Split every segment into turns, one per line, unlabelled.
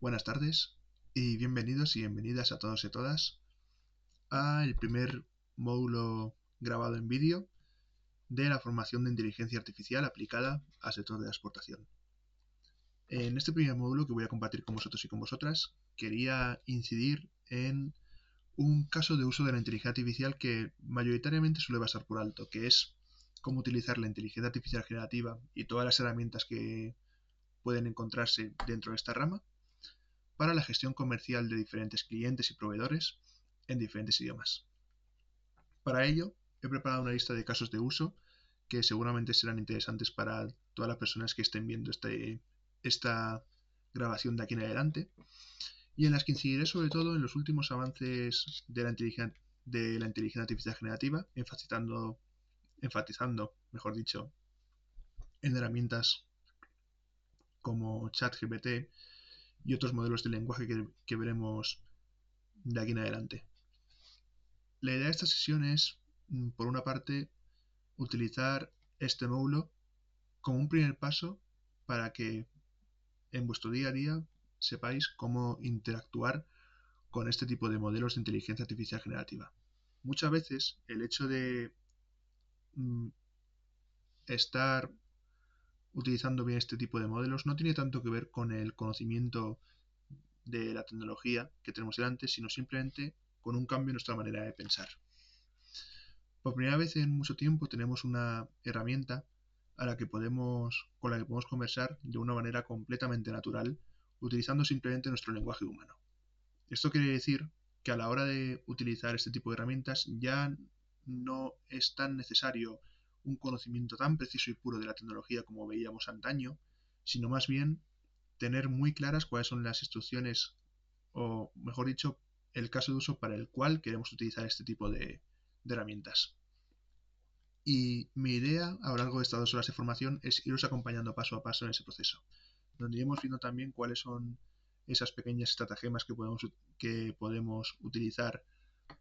Buenas tardes y bienvenidos y bienvenidas a todos y a todas a el primer módulo grabado en vídeo de la formación de inteligencia artificial aplicada al sector de la exportación. En este primer módulo que voy a compartir con vosotros y con vosotras, quería incidir en un caso de uso de la inteligencia artificial que mayoritariamente suele pasar por alto, que es cómo utilizar la inteligencia artificial generativa y todas las herramientas que pueden encontrarse dentro de esta rama para la gestión comercial de diferentes clientes y proveedores en diferentes idiomas. Para ello, he preparado una lista de casos de uso que seguramente serán interesantes para todas las personas que estén viendo esta grabación de aquí en adelante, y en las que incidiré sobre todo en los últimos avances de la inteligencia artificial generativa, enfatizando, mejor dicho, en herramientas como ChatGPT y otros modelos de lenguaje que veremos de aquí en adelante. La idea de esta sesión es, por una parte, utilizar este módulo como un primer paso para que en vuestro día a día sepáis cómo interactuar con este tipo de modelos de inteligencia artificial generativa. Muchas veces el hecho de estar utilizando bien este tipo de modelos no tiene tanto que ver con el conocimiento de la tecnología que tenemos delante, sino simplemente con un cambio en nuestra manera de pensar. Por primera vez en mucho tiempo tenemos una herramienta con la que podemos conversar de una manera completamente natural, utilizando simplemente nuestro lenguaje humano. Esto quiere decir que a la hora de utilizar este tipo de herramientas ya no es tan necesario un conocimiento tan preciso y puro de la tecnología como veíamos antaño, sino más bien tener muy claras cuáles son las instrucciones, o mejor dicho, el caso de uso para el cual queremos utilizar este tipo de herramientas. Y mi idea a lo largo de estas 2 horas de formación es iros acompañando paso a paso en ese proceso, donde iremos viendo también cuáles son esas pequeñas estratagemas que podemos utilizar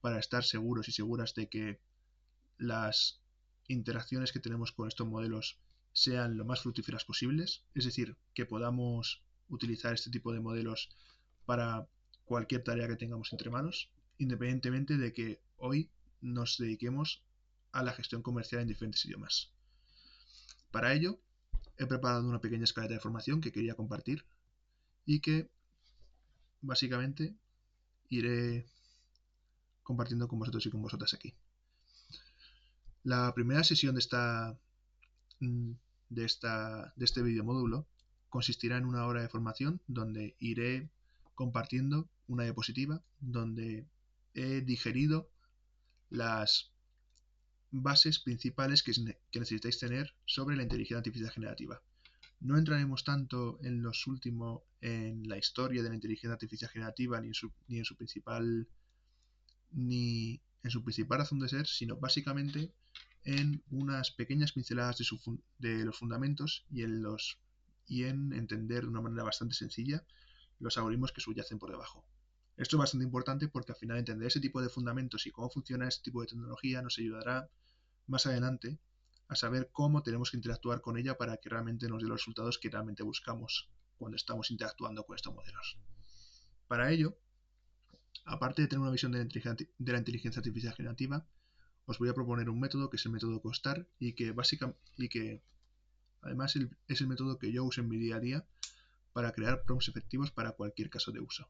para estar seguros y seguras de que las interacciones que tenemos con estos modelos sean lo más fructíferas posibles, es decir, que podamos utilizar este tipo de modelos para cualquier tarea que tengamos entre manos, independientemente de que hoy nos dediquemos a la gestión comercial en diferentes idiomas. Para ello, he preparado una pequeña escaleta de formación que quería compartir y que básicamente iré compartiendo con vosotros y con vosotras aquí. La primera sesión de este video módulo consistirá en una hora de formación donde iré compartiendo una diapositiva donde he digerido las bases principales que necesitáis tener sobre la inteligencia artificial generativa. No entraremos tanto en la historia de la inteligencia artificial generativa ni en su principal razón de ser, sino básicamente en unas pequeñas pinceladas de los fundamentos y en entender de una manera bastante sencilla los algoritmos que subyacen por debajo. Esto es bastante importante porque al final entender ese tipo de fundamentos y cómo funciona este tipo de tecnología nos ayudará más adelante a saber cómo tenemos que interactuar con ella para que realmente nos dé los resultados que realmente buscamos cuando estamos interactuando con estos modelos. Para ello, aparte de tener una visión de la inteligencia artificial generativa, os voy a proponer un método que es el método COSTAR y que además es el método que yo uso en mi día a día para crear prompts efectivos para cualquier caso de uso.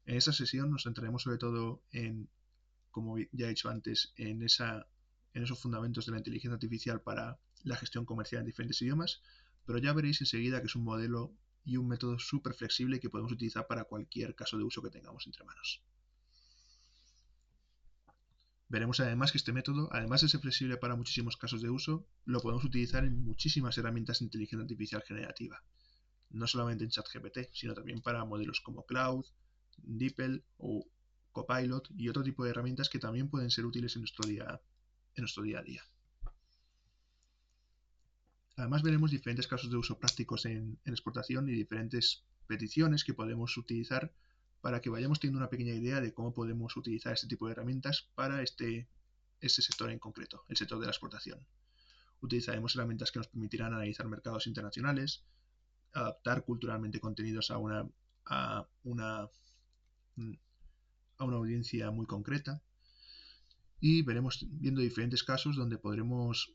En esta sesión nos centraremos sobre todo en, como ya he dicho antes, en esos fundamentos de la inteligencia artificial para la gestión comercial en diferentes idiomas, pero ya veréis enseguida que es un modelo y un método súper flexible que podemos utilizar para cualquier caso de uso que tengamos entre manos. Veremos además que este método, además de ser flexible para muchísimos casos de uso, lo podemos utilizar en muchísimas herramientas de inteligencia artificial generativa. No solamente en ChatGPT, sino también para modelos como Cloud, DeepL o Copilot y otro tipo de herramientas que también pueden ser útiles en nuestro día a día. Además veremos diferentes casos de uso prácticos en exportación y diferentes peticiones que podemos utilizar para que vayamos teniendo una pequeña idea de cómo podemos utilizar este tipo de herramientas para este sector en concreto, el sector de la exportación. Utilizaremos herramientas que nos permitirán analizar mercados internacionales, adaptar culturalmente contenidos a a una audiencia muy concreta, y veremos viendo diferentes casos donde podremos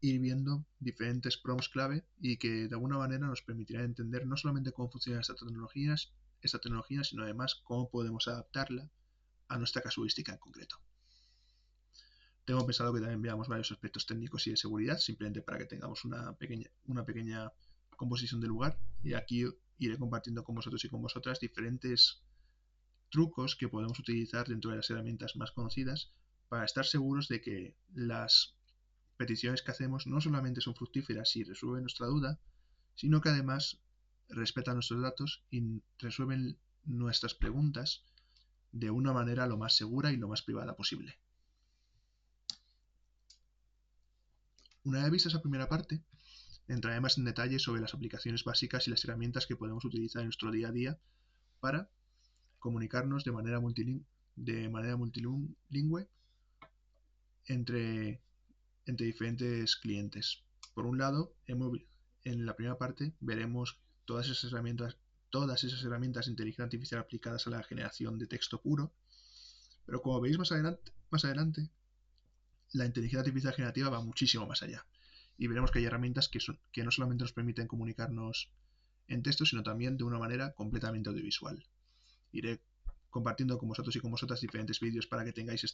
ir viendo diferentes prompts clave y que de alguna manera nos permitirán entender no solamente cómo funciona esta tecnología, sino además cómo podemos adaptarla a nuestra casuística en concreto. Tengo pensado que también veamos varios aspectos técnicos y de seguridad, simplemente para que tengamos una pequeña composición del lugar, y aquí iré compartiendo con vosotros y con vosotras diferentes trucos que podemos utilizar dentro de las herramientas más conocidas para estar seguros de que las peticiones que hacemos no solamente son fructíferas y resuelven nuestra duda, sino que además respetan nuestros datos y resuelven nuestras preguntas de una manera lo más segura y lo más privada posible. Una vez vista esa primera parte, entraré más en detalle sobre las aplicaciones básicas y las herramientas que podemos utilizar en nuestro día a día para comunicarnos de manera multilingüe entre diferentes clientes. Por un lado, en la primera parte veremos todas esas herramientas de inteligencia artificial aplicadas a la generación de texto puro, pero como veis más adelante, la inteligencia artificial generativa va muchísimo más allá, y veremos que hay herramientas que no solamente nos permiten comunicarnos en texto, sino también de una manera completamente audiovisual. Iré compartiendo con vosotros y con vosotras diferentes vídeos para que tengáis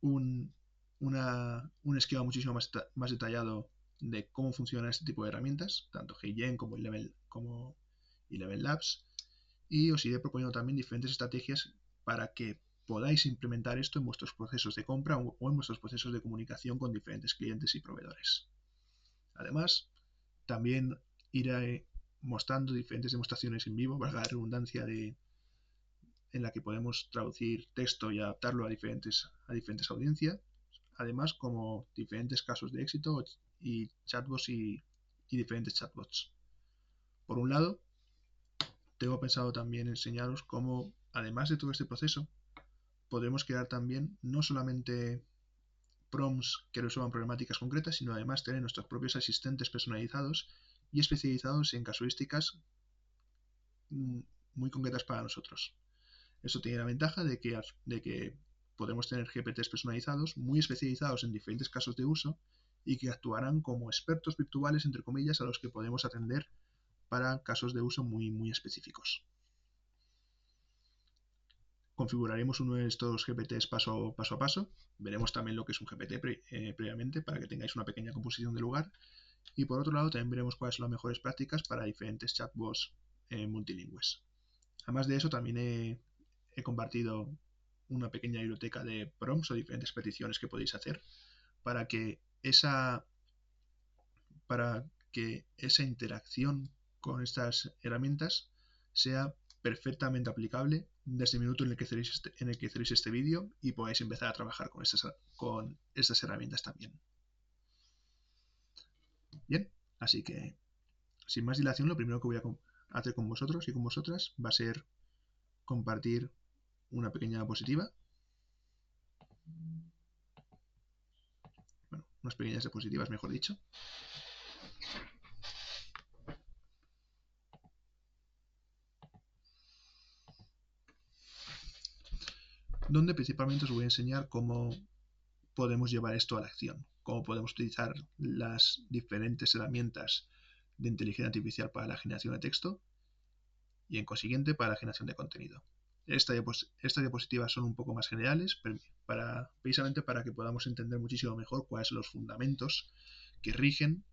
un esquema muchísimo más detallado de cómo funciona este tipo de herramientas, tanto HeyGen como Eleven Labs, y os iré proponiendo también diferentes estrategias para que podáis implementar esto en vuestros procesos de compra o en vuestros procesos de comunicación con diferentes clientes y proveedores. Además, también iré mostrando diferentes demostraciones en vivo, valga la redundancia, en la que podemos traducir texto y adaptarlo a diferentes audiencias, además como diferentes casos de éxito y chatbots y diferentes chatbots. Por un lado, tengo pensado también enseñaros cómo, además de todo este proceso, podremos crear también no solamente prompts que resuelvan problemáticas concretas, sino además tener nuestros propios asistentes personalizados y especializados en casuísticas muy concretas para nosotros. Eso tiene la ventaja de que podemos tener GPTs personalizados muy especializados en diferentes casos de uso y que actuarán como expertos virtuales, entre comillas, a los que podemos atender para casos de uso muy específicos. Configuraremos uno de estos GPTs paso a paso. Veremos también lo que es un GPT previamente para que tengáis una pequeña composición del lugar. Y por otro lado también veremos cuáles son las mejores prácticas para diferentes chatbots multilingües. Además de eso, también he compartido una pequeña biblioteca de prompts o diferentes peticiones que podéis hacer para que esa interacción con estas herramientas sea perfectamente aplicable desde el minuto en el que hacéis este vídeo y podáis empezar a trabajar con estas herramientas también. Bien, así que sin más dilación, lo primero que voy a hacer con vosotros y con vosotras va a ser compartir una pequeña diapositiva. Bueno, unas pequeñas diapositivas, mejor dicho. Donde principalmente os voy a enseñar cómo podemos llevar esto a la acción, cómo podemos utilizar las diferentes herramientas de inteligencia artificial para la generación de texto y en consiguiente para la generación de contenido. Estas diapositivas son un poco más generales, precisamente para que podamos entender muchísimo mejor cuáles son los fundamentos que rigen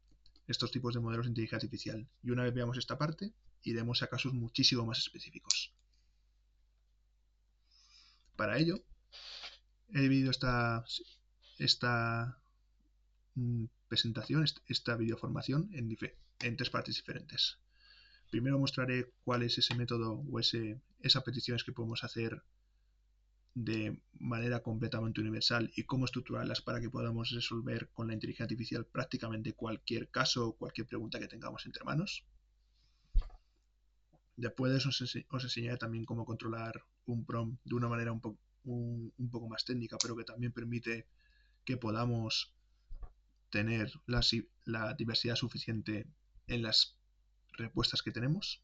estos tipos de modelos de inteligencia artificial. Y una vez veamos esta parte, iremos a casos muchísimo más específicos. Para ello, he dividido esta presentación, esta videoformación en tres partes diferentes. Primero mostraré cuál es ese método o esas peticiones que podemos hacer de manera completamente universal y cómo estructurarlas para que podamos resolver con la inteligencia artificial prácticamente cualquier caso o cualquier pregunta que tengamos entre manos. Después de eso os enseñaré también cómo controlar un prompt de una manera un poco más técnica, pero que también permite que podamos tener la diversidad suficiente en las respuestas que tenemos.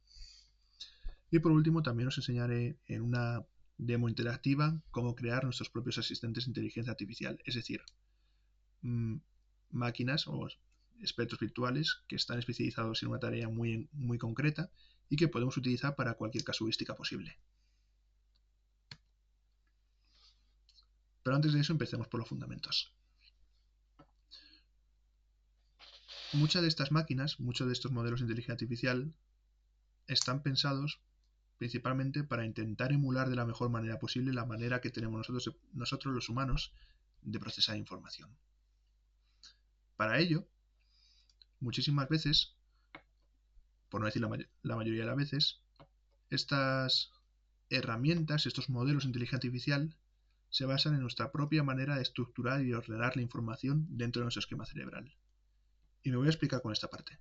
Y por último, también os enseñaré en una demo interactiva cómo crear nuestros propios asistentes de inteligencia artificial, es decir, máquinas o espectros virtuales que están especializados en una tarea muy, muy concreta y que podemos utilizar para cualquier casuística posible. Pero antes de eso, empecemos por los fundamentos. Muchas de estas máquinas, muchos de estos modelos de inteligencia artificial están pensados principalmente para intentar emular de la mejor manera posible la manera que tenemos nosotros los humanos de procesar información. Para ello, muchísimas veces, por no decir la mayoría de las veces, estas herramientas, estos modelos de inteligencia artificial, se basan en nuestra propia manera de estructurar y ordenar la información dentro de nuestro esquema cerebral. Y me voy a explicar con esta parte.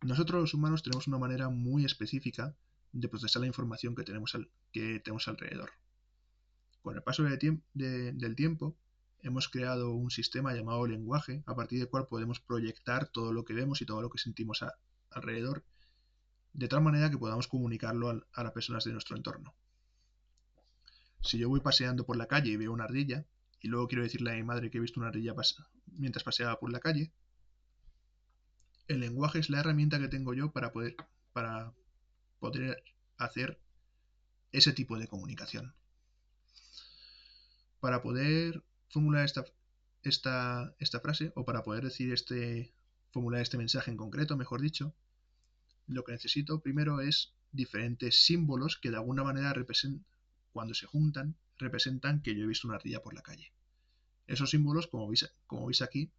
Nosotros los humanos tenemos una manera muy específica de procesar la información que tenemos alrededor. Con el paso del tiempo, hemos creado un sistema llamado lenguaje, a partir del cual podemos proyectar todo lo que vemos y todo lo que sentimos alrededor, de tal manera que podamos comunicarlo a las personas de nuestro entorno. Si yo voy paseando por la calle y veo una ardilla, y luego quiero decirle a mi madre que he visto una ardilla mientras paseaba por la calle, el lenguaje es la herramienta que tengo yo para poder hacer ese tipo de comunicación. Para poder formular esta frase, o para poder decir formular este mensaje en concreto, mejor dicho, lo que necesito primero es diferentes símbolos que de alguna manera cuando se juntan, representan que yo he visto una ardilla por la calle. Esos símbolos, como veis aquí,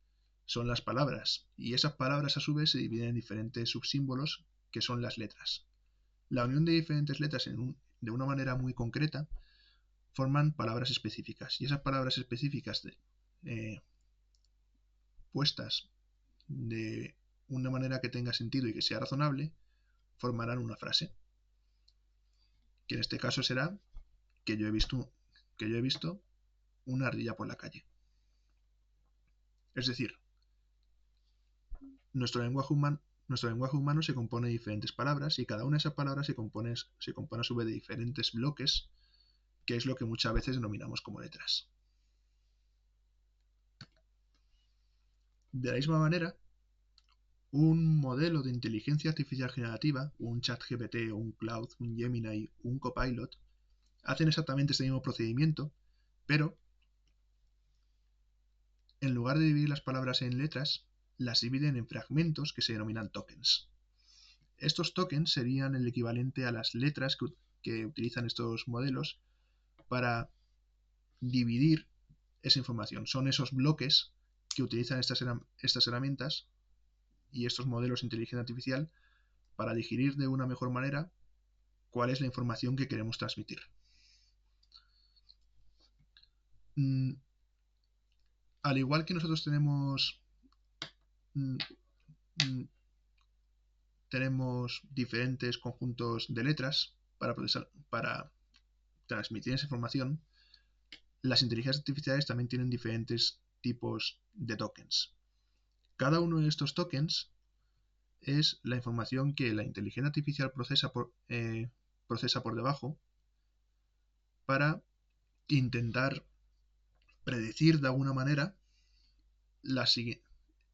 son las palabras, y esas palabras a su vez se dividen en diferentes subsímbolos que son las letras. La unión de diferentes letras de una manera muy concreta forman palabras específicas, y esas palabras específicas puestas de una manera que tenga sentido y que sea razonable, formarán una frase, que en este caso será que yo he visto una ardilla por la calle. Es decir, nuestro lenguaje humano se compone de diferentes palabras, y cada una de esas palabras se compone a su vez de diferentes bloques, que es lo que muchas veces denominamos como letras. De la misma manera, un modelo de inteligencia artificial generativa, un ChatGPT, un Claude, un Gemini, un Copilot, hacen exactamente este mismo procedimiento, pero en lugar de dividir las palabras en letras, las dividen en fragmentos que se denominan tokens. Estos tokens serían el equivalente a las letras que utilizan estos modelos para dividir esa información. Son esos bloques que utilizan estas herramientas y estos modelos de inteligencia artificial para digerir de una mejor manera cuál es la información que queremos transmitir. Al igual que nosotros tenemos diferentes conjuntos de letras para transmitir esa información, las inteligencias artificiales también tienen diferentes tipos de tokens. Cada uno de estos tokens es la información que la inteligencia artificial procesa por debajo para intentar predecir de alguna manera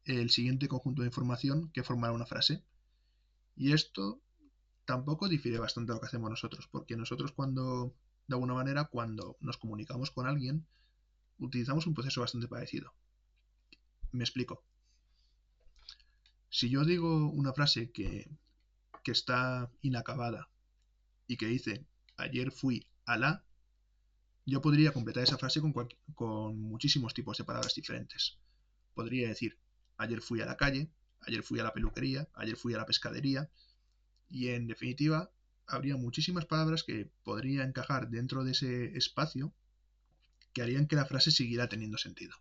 el siguiente conjunto de información que formará una frase. Y esto tampoco difiere bastante de lo que hacemos nosotros, porque nosotros de alguna manera, cuando nos comunicamos con alguien, utilizamos un proceso bastante parecido. Me explico. Si yo digo una frase que está inacabada y que dice ayer fui a la, yo podría completar esa frase con muchísimos tipos de palabras diferentes. Podría decir ayer fui a la calle, ayer fui a la peluquería, ayer fui a la pescadería, y en definitiva habría muchísimas palabras que podría encajar dentro de ese espacio que harían que la frase siguiera teniendo sentido.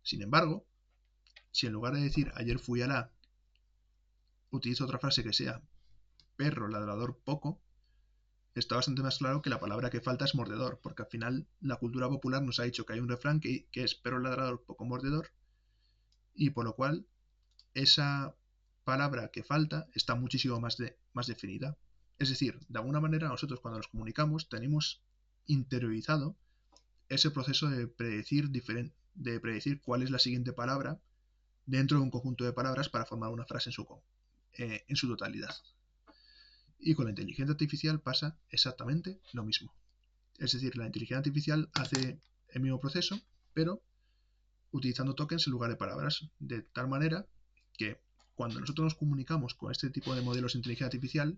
Sin embargo, si en lugar de decir ayer fui a la, utilizo otra frase que sea perro, ladrador, poco, está bastante más claro que la palabra que falta es mordedor, porque al final la cultura popular nos ha dicho que hay un refrán que es perro ladrador, poco mordedor, y por lo cual palabra que falta está muchísimo más definida. Es decir, de alguna manera nosotros cuando nos comunicamos tenemos interiorizado ese proceso de predecir cuál es la siguiente palabra dentro de un conjunto de palabras para formar una frase en su totalidad. Y con la inteligencia artificial pasa exactamente lo mismo. Es decir, la inteligencia artificial hace el mismo proceso, pero utilizando tokens en lugar de palabras, de tal manera que cuando nosotros nos comunicamos con este tipo de modelos de inteligencia artificial,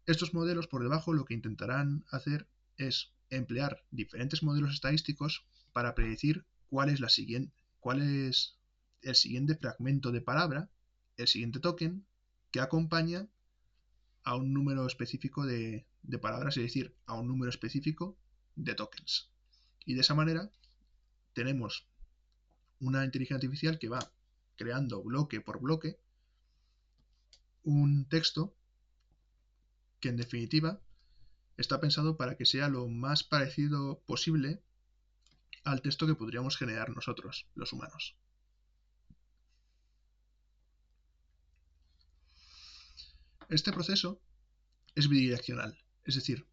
estos modelos por debajo lo que intentarán hacer es emplear diferentes modelos estadísticos para predecir cuál es el siguiente fragmento de palabra, el siguiente token, que acompaña a un número específico de palabras, es decir, a un número específico de tokens. Y de esa manera tenemos una inteligencia artificial que va creando bloque por bloque un texto que en definitiva está pensado para que sea lo más parecido posible al texto que podríamos generar nosotros, los humanos. Este proceso es bidireccional, es decir,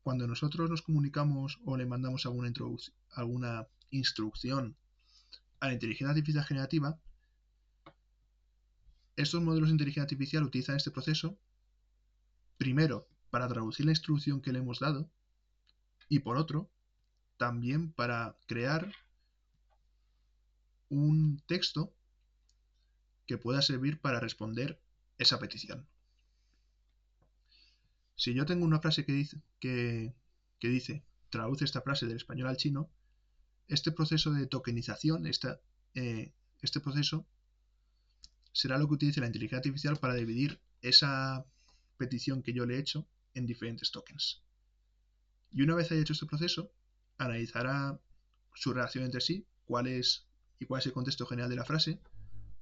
cuando nosotros nos comunicamos o le mandamos alguna instrucción a la inteligencia artificial generativa, estos modelos de inteligencia artificial utilizan este proceso primero para traducir la instrucción que le hemos dado y por otro también para crear un texto que pueda servir para responder esa petición. Si yo tengo una frase que dice traduce esta frase del español al chino, este proceso de tokenización, este proceso será lo que utilice la inteligencia artificial para dividir esa petición que yo le he hecho en diferentes tokens. Y una vez haya hecho este proceso, analizará su relación entre sí, cuál es el contexto general de la frase,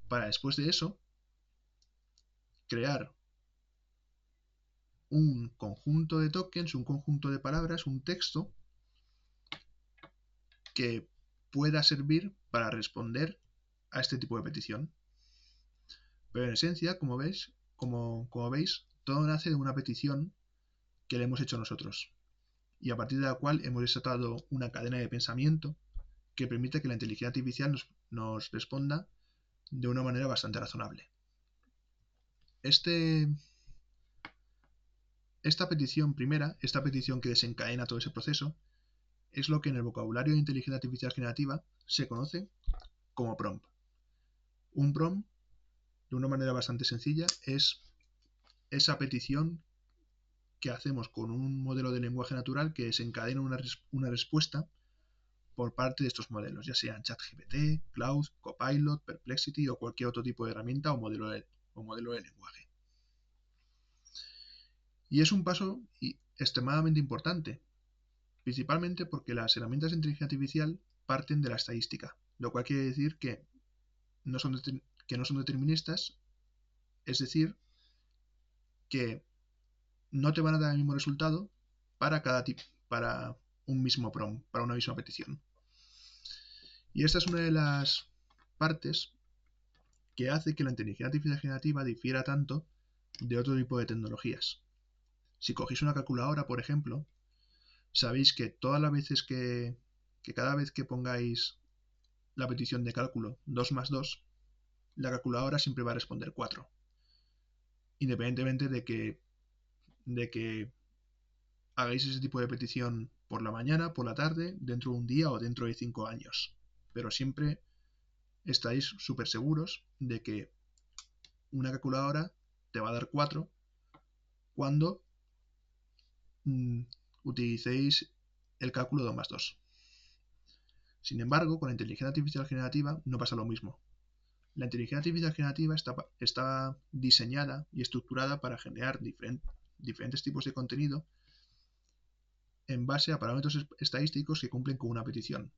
para después de eso crear un conjunto de tokens, un conjunto de palabras, un texto que pueda servir para responder a este tipo de petición. Pero en esencia, como veis, todo nace de una petición que le hemos hecho nosotros y a partir de la cual hemos desatado una cadena de pensamiento que permite que la inteligencia artificial nos responda de una manera bastante razonable. Esta petición que desencadena todo ese proceso, es lo que en el vocabulario de inteligencia artificial generativa se conoce como prompt. Un prompt, de una manera bastante sencilla, es esa petición que hacemos con un modelo de lenguaje natural que desencadena una respuesta por parte de estos modelos, ya sean ChatGPT, Cloud, Copilot, Perplexity o cualquier otro tipo de herramienta o modelo de lenguaje. Y es un paso extremadamente importante, principalmente porque las herramientas de inteligencia artificial parten de la estadística, lo cual quiere decir que no son deterministas, es decir, que no te van a dar el mismo resultado para un mismo prompt, para una misma petición. Y esta es una de las partes que hace que la inteligencia artificial generativa difiera tanto de otro tipo de tecnologías. Si cogéis una calculadora, por ejemplo, sabéis que cada vez que pongáis la petición de cálculo 2 más 2, la calculadora siempre va a responder 4. Independientemente de que hagáis ese tipo de petición por la mañana, por la tarde, dentro de un día o dentro de 5 años. Pero siempre estáis súper seguros de que una calculadora te va a dar 4 cuando utilicéis el cálculo 2 más 2. Sin embargo, con la inteligencia artificial generativa no pasa lo mismo. La inteligencia artificial generativa está diseñada y estructurada para generar diferentes tipos de contenido en base a parámetros estadísticos que cumplen con una petición.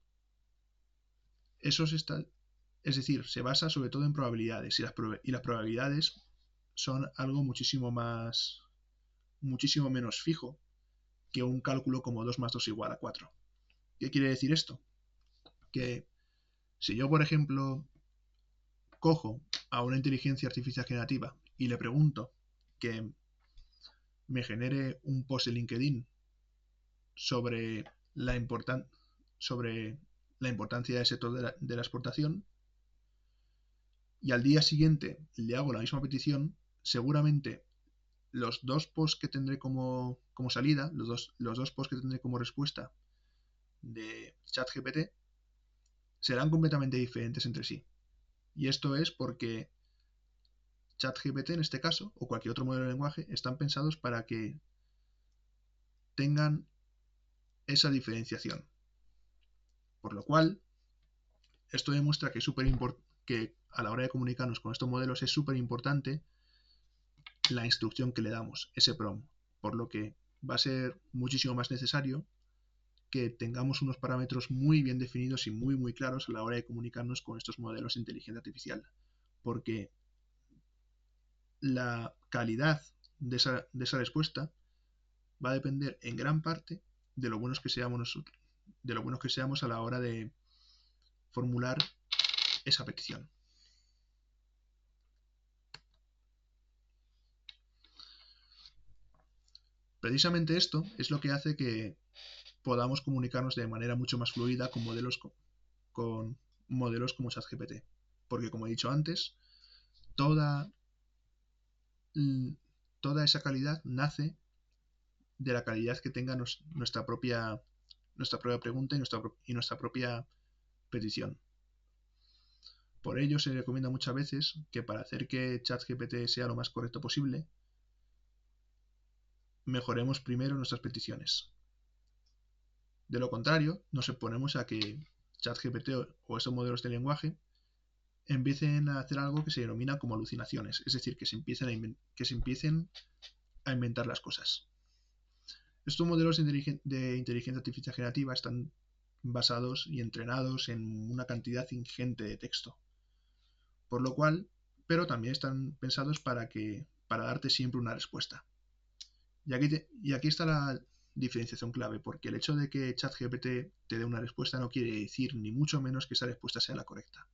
Es decir, se basa sobre todo en probabilidades y las probabilidades son algo muchísimo menos fijo que un cálculo como 2 más 2 igual a 4. ¿Qué quiere decir esto? Que si yo, por ejemplo, cojo a una inteligencia artificial generativa y le pregunto que me genere un post de LinkedIn sobre la, sobre la importancia del sector de la exportación, y al día siguiente le hago la misma petición, seguramente los dos posts que tendré como salida, los dos posts que tendré como respuesta de ChatGPT serán completamente diferentes entre sí. Y esto es porque ChatGPT en este caso, o cualquier otro modelo de lenguaje, están pensados para que tengan esa diferenciación. Por lo cual, esto demuestra que, que a la hora de comunicarnos con estos modelos es súper importante la instrucción que le damos, ese prompt. Por lo que va a ser muchísimo más necesario que tengamos unos parámetros muy bien definidos y muy claros a la hora de comunicarnos con estos modelos de inteligencia artificial. Porque la calidad de esa respuesta va a depender en gran parte de lo buenos que seamos nosotros, de lo buenos que seamos a la hora de formular esa petición. Precisamente esto es lo que hace que podamos comunicarnos de manera mucho más fluida con modelos como ChatGPT. Porque como he dicho antes, toda esa calidad nace de la calidad que tenga nuestra propia pregunta y nuestra propia petición. Por ello se recomienda muchas veces que para hacer que ChatGPT sea lo más correcto posible, mejoremos primero nuestras peticiones. De lo contrario, nos exponemos a que ChatGPT o estos modelos de lenguaje empiecen a hacer algo que se denomina como alucinaciones, es decir, que se empiecen a inventar las cosas. Estos modelos de inteligencia artificial generativa están basados y entrenados en una cantidad ingente de texto, por lo cual, pero también están pensados para darte siempre una respuesta. Y aquí está la diferenciación clave, porque el hecho de que ChatGPT te dé una respuesta no quiere decir ni mucho menos que esa respuesta sea la correcta.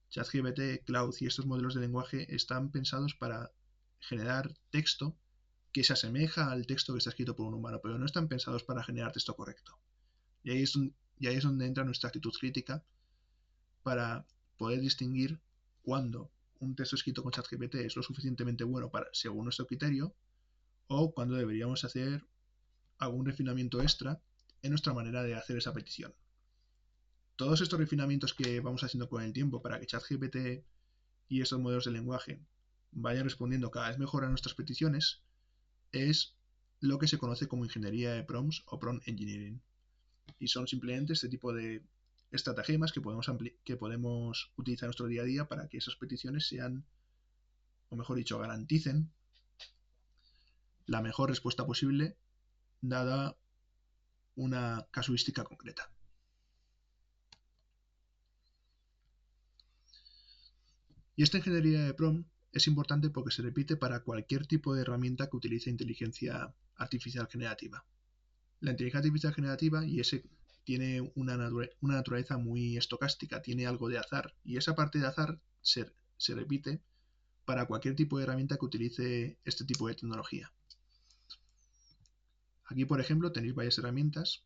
ChatGPT, Cloud y estos modelos de lenguaje están pensados para generar texto que se asemeja al texto que está escrito por un humano, pero no están pensados para generar texto correcto. Y ahí es donde entra nuestra actitud crítica para poder distinguir cuando un texto escrito con ChatGPT es lo suficientemente bueno según nuestro criterio, o cuando deberíamos hacer algún refinamiento extra en nuestra manera de hacer esa petición. Todos estos refinamientos que vamos haciendo con el tiempo para que ChatGPT y estos modelos de lenguaje vayan respondiendo cada vez mejor a nuestras peticiones es lo que se conoce como ingeniería de prompts o prompt engineering. Y son simplemente este tipo de estratagemas que podemos utilizar en nuestro día a día para que esas peticiones sean, o mejor dicho, garanticen la mejor respuesta posible dada una casuística concreta. Y esta ingeniería de prompt es importante porque se repite para cualquier tipo de herramienta que utilice inteligencia artificial generativa. La inteligencia artificial generativa tiene una naturaleza muy estocástica, tiene algo de azar, y esa parte de azar se repite para cualquier tipo de herramienta que utilice este tipo de tecnología. Aquí, por ejemplo, tenéis varias herramientas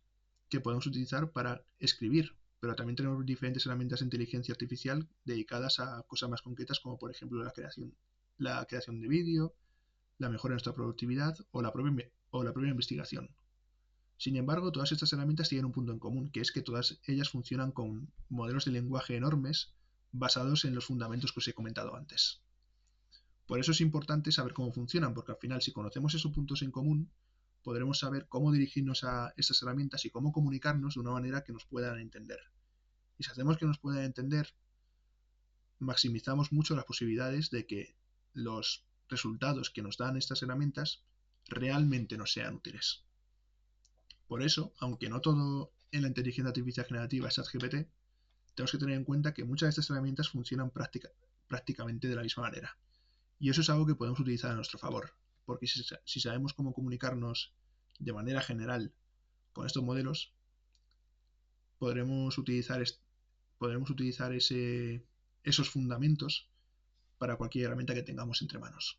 que podemos utilizar para escribir, pero también tenemos diferentes herramientas de inteligencia artificial dedicadas a cosas más concretas, como por ejemplo la creación de vídeo, la mejora de nuestra productividad o la propia investigación. Sin embargo, todas estas herramientas tienen un punto en común, que es que todas ellas funcionan con modelos de lenguaje enormes basados en los fundamentos que os he comentado antes. Por eso es importante saber cómo funcionan, porque al final, si conocemos esos puntos en común, podremos saber cómo dirigirnos a estas herramientas y cómo comunicarnos de una manera que nos puedan entender. Y si hacemos que nos puedan entender, maximizamos mucho las posibilidades de que los resultados que nos dan estas herramientas realmente nos sean útiles. Por eso, aunque no todo en la inteligencia artificial generativa es ChatGPT, tenemos que tener en cuenta que muchas de estas herramientas funcionan prácticamente de la misma manera. Y eso es algo que podemos utilizar a nuestro favor, porque si sabemos cómo comunicarnos de manera general con estos modelos, podremos utilizar esos fundamentos para cualquier herramienta que tengamos entre manos.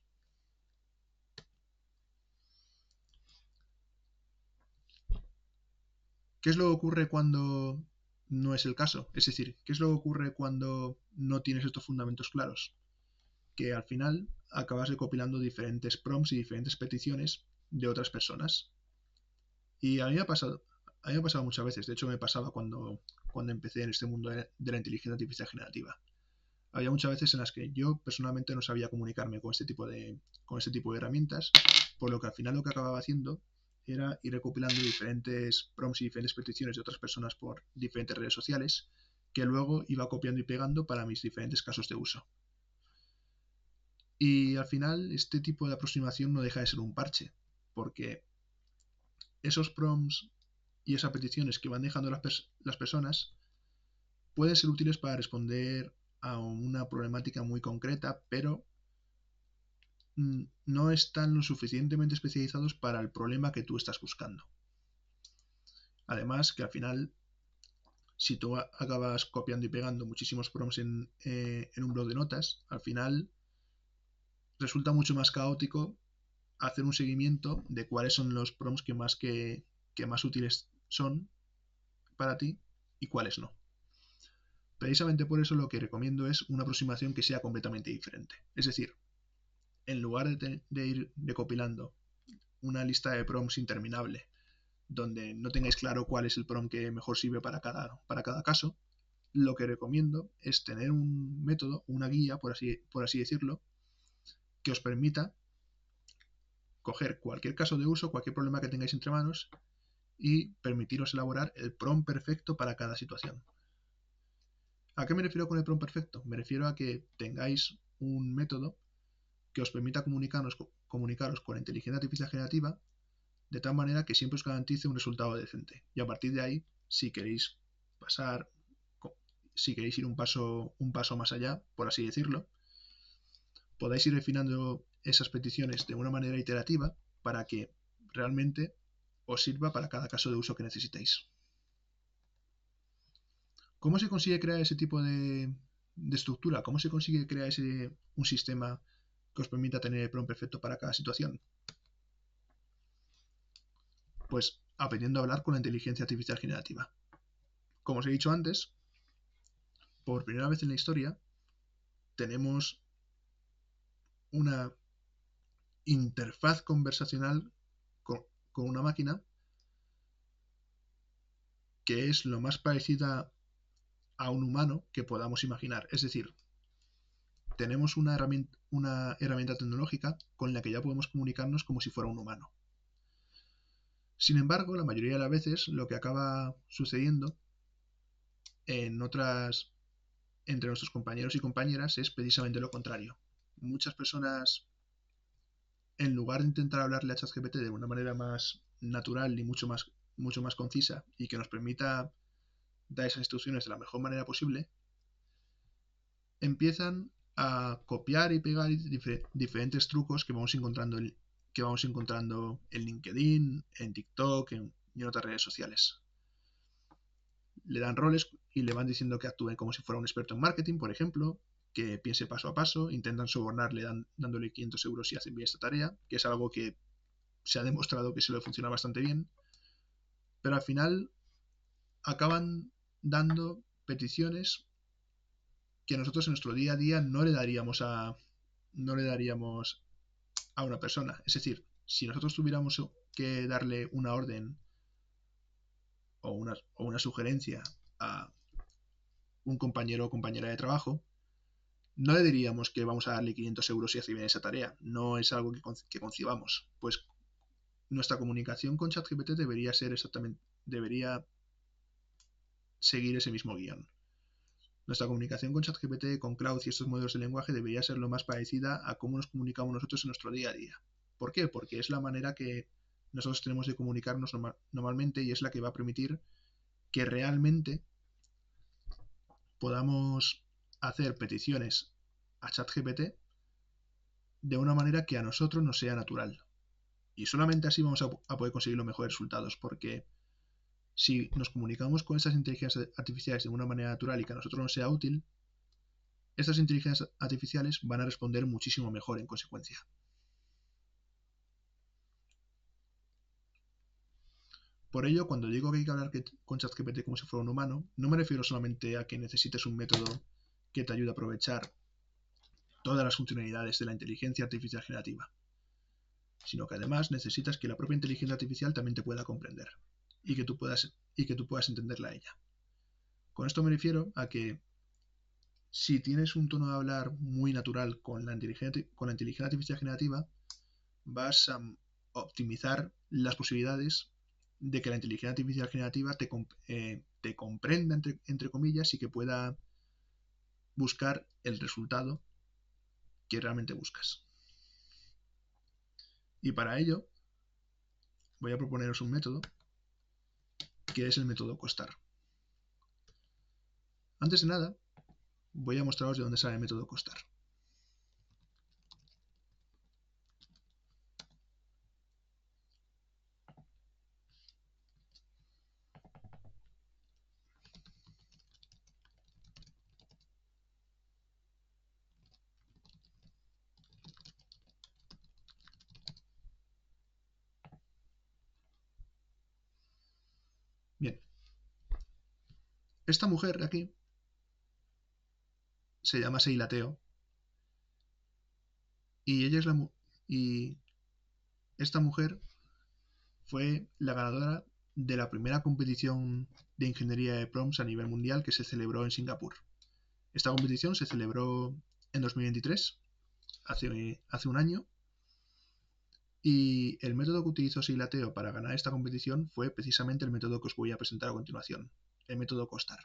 ¿Qué es lo que ocurre cuando no es el caso? Es decir, ¿qué es lo que ocurre cuando no tienes estos fundamentos claros? Que al final acabas recopilando diferentes prompts y diferentes peticiones de otras personas. Y a mí me ha pasado muchas veces. De hecho, me pasaba cuando empecé en este mundo de la inteligencia artificial generativa. Había muchas veces en las que yo personalmente no sabía comunicarme con este tipo de herramientas, por lo que al final lo que acababa haciendo era ir recopilando diferentes prompts y diferentes peticiones de otras personas por diferentes redes sociales, que luego iba copiando y pegando para mis diferentes casos de uso. Y al final este tipo de aproximación no deja de ser un parche, porque esos prompts y esas peticiones que van dejando las personas pueden ser útiles para responder a una problemática muy concreta, pero no están lo suficientemente especializados para el problema que tú estás buscando. Además, que al final, si tú acabas copiando y pegando muchísimos prompts en un blog de notas, al final resulta mucho más caótico hacer un seguimiento de cuáles son los prompts que más útiles son para ti y cuáles no. Precisamente por eso lo que recomiendo es una aproximación que sea completamente diferente. Es decir, en lugar de ir recopilando una lista de prompts interminable donde no tengáis claro cuál es el prompt que mejor sirve para cada caso, lo que recomiendo es tener un método, una guía, por así decirlo, que os permita coger cualquier caso de uso, cualquier problema que tengáis entre manos y permitiros elaborar el prompt perfecto para cada situación. ¿A qué me refiero con el prompt perfecto? Me refiero a que tengáis un método que os permita comunicaros con la inteligencia artificial generativa de tal manera que siempre os garantice un resultado decente. Y a partir de ahí, si queréis ir un paso más allá, por así decirlo, podáis ir refinando esas peticiones de una manera iterativa para que realmente os sirva para cada caso de uso que necesitéis. ¿Cómo se consigue crear ese tipo de estructura? ¿Cómo se consigue crear un sistema que os permita tener el prompt perfecto para cada situación? Pues aprendiendo a hablar con la inteligencia artificial generativa. Como os he dicho antes, por primera vez en la historia tenemos una interfaz conversacional con una máquina que es lo más parecida a un humano que podamos imaginar. Es decir, tenemos una herramienta tecnológica con la que ya podemos comunicarnos como si fuera un humano. Sin embargo, la mayoría de las veces lo que acaba sucediendo entre nuestros compañeros y compañeras es precisamente lo contrario. Muchas personas, en lugar de intentar hablarle a ChatGPT de una manera más natural y mucho más concisa y que nos permita dar esas instrucciones de la mejor manera posible, empiezan a copiar y pegar diferentes trucos que vamos encontrando en LinkedIn, en TikTok y en otras redes sociales. Le dan roles y le van diciendo que actúe como si fuera un experto en marketing, por ejemplo, que piense paso a paso, intentan sobornarle dándole 500 euros si hacen bien esta tarea, que es algo que se ha demostrado que se le funciona bastante bien, pero al final acaban dando peticiones que nosotros en nuestro día a día no le daríamos a una persona. Es decir, si nosotros tuviéramos que darle una orden o una sugerencia a un compañero o compañera de trabajo, no le diríamos que vamos a darle 500 euros si hace bien esa tarea. No es algo que concibamos. Pues nuestra comunicación con ChatGPT debería seguir ese mismo guión. Nuestra comunicación con ChatGPT, con Cloud y estos modelos de lenguaje debería ser lo más parecida a cómo nos comunicamos nosotros en nuestro día a día. ¿Por qué? Porque es la manera que nosotros tenemos de comunicarnos normalmente y es la que va a permitir que realmente podamos hacer peticiones a ChatGPT de una manera que a nosotros nos sea natural. Y solamente así vamos a poder conseguir los mejores resultados, porque si nos comunicamos con estas inteligencias artificiales de una manera natural y que a nosotros nos sea útil, estas inteligencias artificiales van a responder muchísimo mejor en consecuencia. Por ello, cuando digo que hay que hablar con ChatGPT como si fuera un humano, no me refiero solamente a que necesites un método que te ayude a aprovechar todas las funcionalidades de la inteligencia artificial generativa, sino que además necesitas que la propia inteligencia artificial también te pueda comprender y que tú puedas entenderla a ella. Con esto me refiero a que si tienes un tono de hablar muy natural con la inteligencia artificial generativa, vas a optimizar las posibilidades de que la inteligencia artificial generativa te comprenda, entre comillas, y que pueda buscar el resultado que realmente buscas. Y para ello voy a proponeros un método que es el método Costar. Antes de nada, voy a mostraros de dónde sale el método Costar. Bien, esta mujer de aquí se llama Seilateo y y esta mujer fue la ganadora de la primera competición de ingeniería de prompts a nivel mundial que se celebró en Singapur. Esta competición se celebró en 2023, hace un año, y el método que utilizó Seilateo para ganar esta competición fue precisamente el método que os voy a presentar a continuación, el método Costar.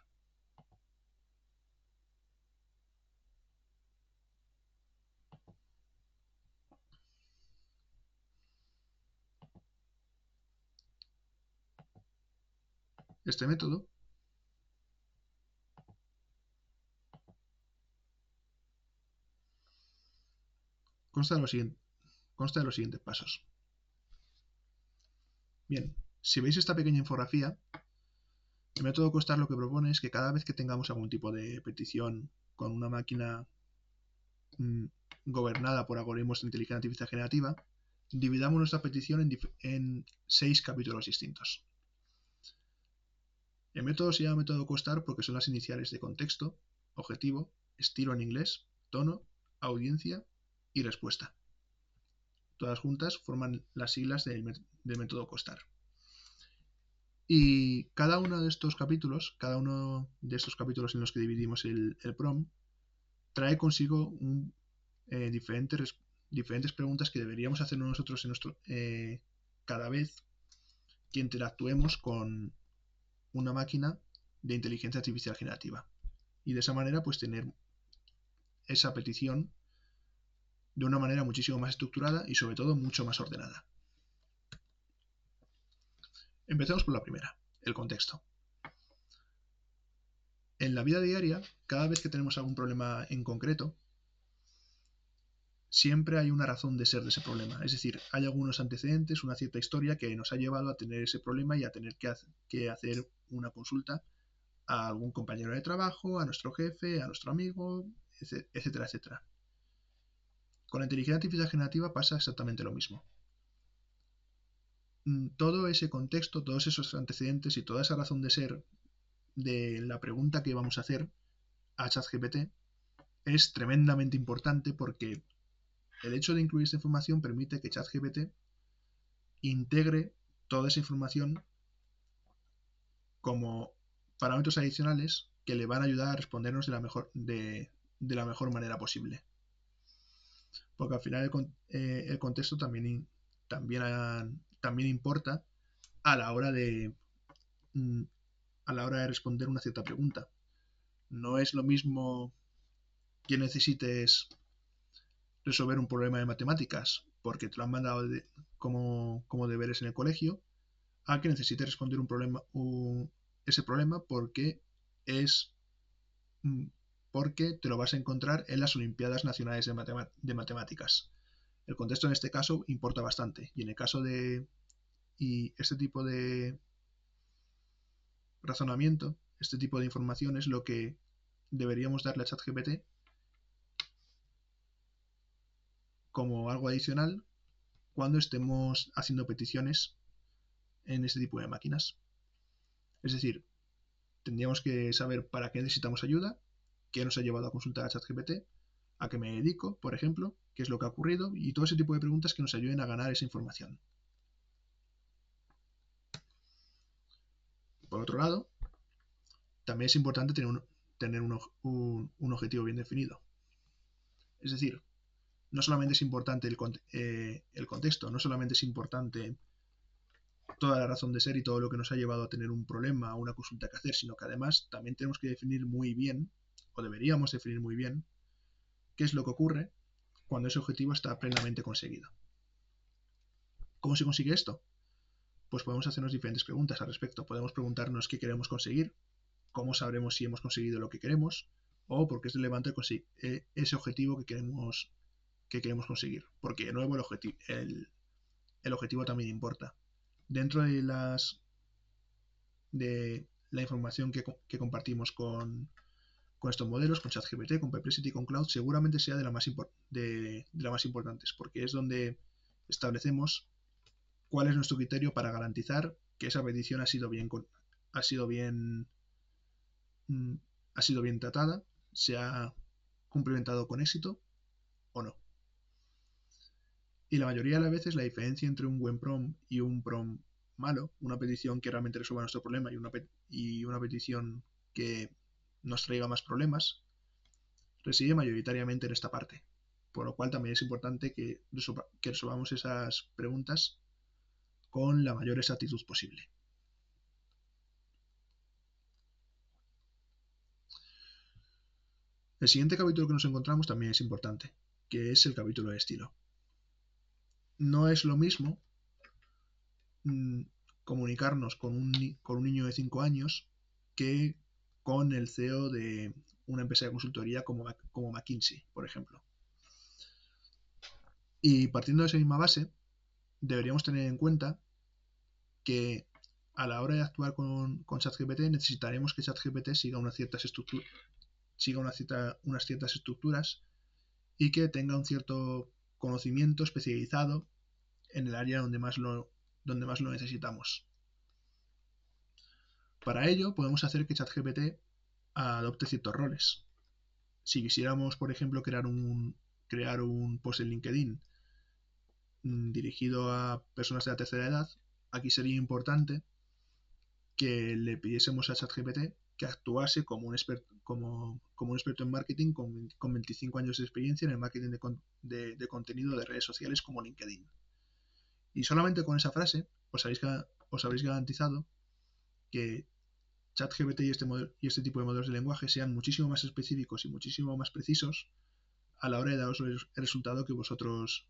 Este método consta de los siguientes pasos. Bien, si veis esta pequeña infografía, el método Costar lo que propone es que cada vez que tengamos algún tipo de petición con una máquina gobernada por algoritmos de inteligencia artificial generativa, dividamos nuestra petición en 6 capítulos distintos. El método se llama método Costar porque son las iniciales de contexto, objetivo, estilo en inglés, tono, audiencia y respuesta. Todas juntas forman las siglas del método Costar. Y cada uno de estos capítulos en los que dividimos el prompt, trae consigo diferentes preguntas que deberíamos hacernos nosotros cada vez que interactuemos con una máquina de inteligencia artificial generativa. Y de esa manera, pues tener esa petición de una manera muchísimo más estructurada y sobre todo mucho más ordenada. Empecemos por la primera, el contexto. En la vida diaria, cada vez que tenemos algún problema en concreto, siempre hay una razón de ser de ese problema. Es decir, hay algunos antecedentes, una cierta historia que nos ha llevado a tener ese problema y a tener que hacer una consulta a algún compañero de trabajo, a nuestro jefe, a nuestro amigo, etcétera, etcétera. Con la inteligencia artificial generativa pasa exactamente lo mismo. Todo ese contexto, todos esos antecedentes y toda esa razón de ser de la pregunta que vamos a hacer a ChatGPT es tremendamente importante porque el hecho de incluir esta información permite que ChatGPT integre toda esa información como parámetros adicionales que le van a ayudar a respondernos de la mejor manera posible. Porque al final el contexto también importa a la hora de responder una cierta pregunta. No es lo mismo que necesites resolver un problema de matemáticas porque te lo han mandado como deberes en el colegio, a que necesites responder ese problema porque te lo vas a encontrar en las Olimpiadas Nacionales de Matemáticas. El contexto en este caso importa bastante y en el caso de este tipo de razonamiento, este tipo de información es lo que deberíamos darle a ChatGPT como algo adicional cuando estemos haciendo peticiones en este tipo de máquinas. Es decir, tendríamos que saber para qué necesitamos ayuda, qué nos ha llevado a consultar a ChatGPT, a qué me dedico, por ejemplo, qué es lo que ha ocurrido y todo ese tipo de preguntas que nos ayuden a ganar esa información. Por otro lado, también es importante tener un objetivo bien definido. Es decir, no solamente es importante el contexto, no solamente es importante toda la razón de ser y todo lo que nos ha llevado a tener un problema o una consulta que hacer, sino que además también tenemos que definir muy bien, o deberíamos definir muy bien, qué es lo que ocurre cuando ese objetivo está plenamente conseguido. ¿Cómo se consigue esto? Pues podemos hacernos diferentes preguntas al respecto. Podemos preguntarnos qué queremos conseguir, cómo sabremos si hemos conseguido lo que queremos, o por qué es relevante ese objetivo que queremos conseguir. Porque de nuevo el objetivo también importa. Dentro de la información que compartimos con estos modelos, con ChatGPT, con Perplexity, con Cloud, seguramente sea de las más importantes, porque es donde establecemos cuál es nuestro criterio para garantizar que esa petición ha sido bien ha sido bien tratada, se ha cumplimentado con éxito o no. Y la mayoría de las veces la diferencia entre un buen prompt y un prompt malo, una petición que realmente resuelva nuestro problema y una petición que nos traiga más problemas, reside mayoritariamente en esta parte. Por lo cual también es importante que resolvamos esas preguntas con la mayor exactitud posible. El siguiente capítulo que nos encontramos también es importante, que es el capítulo de estilo. No es lo mismo comunicarnos con un niño de 5 años que con el CEO de una empresa de consultoría como McKinsey, por ejemplo. Y partiendo de esa misma base, deberíamos tener en cuenta que a la hora de actuar con ChatGPT necesitaremos que ChatGPT siga unas ciertas estructuras y que tenga un cierto conocimiento especializado en el área donde más lo necesitamos. Para ello podemos hacer que ChatGPT adopte ciertos roles. Si quisiéramos, por ejemplo, crear un post en LinkedIn dirigido a personas de la tercera edad, aquí sería importante que le pidiésemos a ChatGPT que actuase como un experto en marketing con 25 años de experiencia en el marketing de contenido de redes sociales como LinkedIn. Y solamente con esa frase os habréis garantizado que ChatGPT y este tipo de modelos de lenguaje sean muchísimo más específicos y muchísimo más precisos a la hora de daros el resultado que vosotros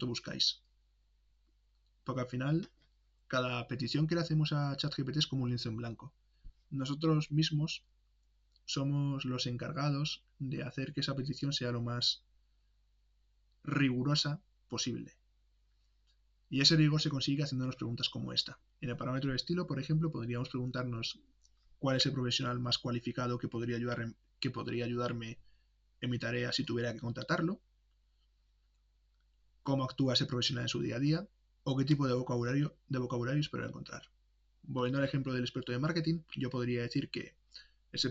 buscáis. Porque al final, cada petición que le hacemos a ChatGPT es como un lienzo en blanco. Nosotros mismos somos los encargados de hacer que esa petición sea lo más rigurosa posible. Y ese rigor se consigue haciéndonos preguntas como esta. En el parámetro de estilo, por ejemplo, podríamos preguntarnos cuál es el profesional más cualificado que podría ayudarme en mi tarea si tuviera que contratarlo, cómo actúa ese profesional en su día a día o qué tipo de vocabulario espero encontrar. Volviendo al ejemplo del experto de marketing, yo podría decir que ese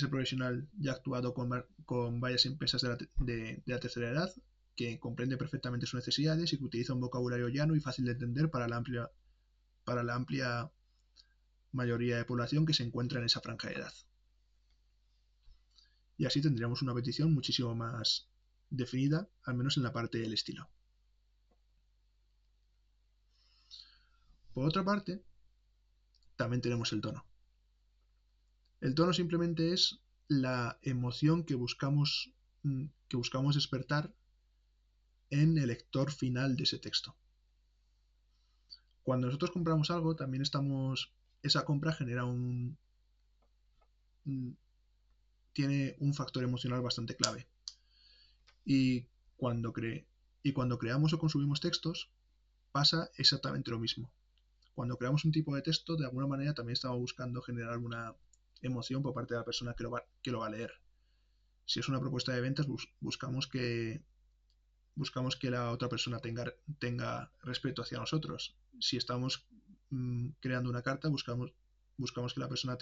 profesional ya ha actuado con varias empresas de la tercera edad, que comprende perfectamente sus necesidades y que utiliza un vocabulario llano y fácil de entender para la amplia mayoría de población que se encuentra en esa franja de edad. Y así tendríamos una petición muchísimo más definida, al menos en la parte del estilo. Por otra parte, también tenemos el tono. El tono simplemente es la emoción que buscamos despertar en el lector final de ese texto. Cuando nosotros compramos algo, también esa compra tiene un factor emocional bastante clave. Y cuando creamos o consumimos textos, pasa exactamente lo mismo. Cuando creamos un tipo de texto, de alguna manera también estamos buscando generar una emoción por parte de la persona que lo va a leer. Si es una propuesta de ventas, buscamos que la otra persona tenga respeto hacia nosotros. Si estamos creando una carta, buscamos que la persona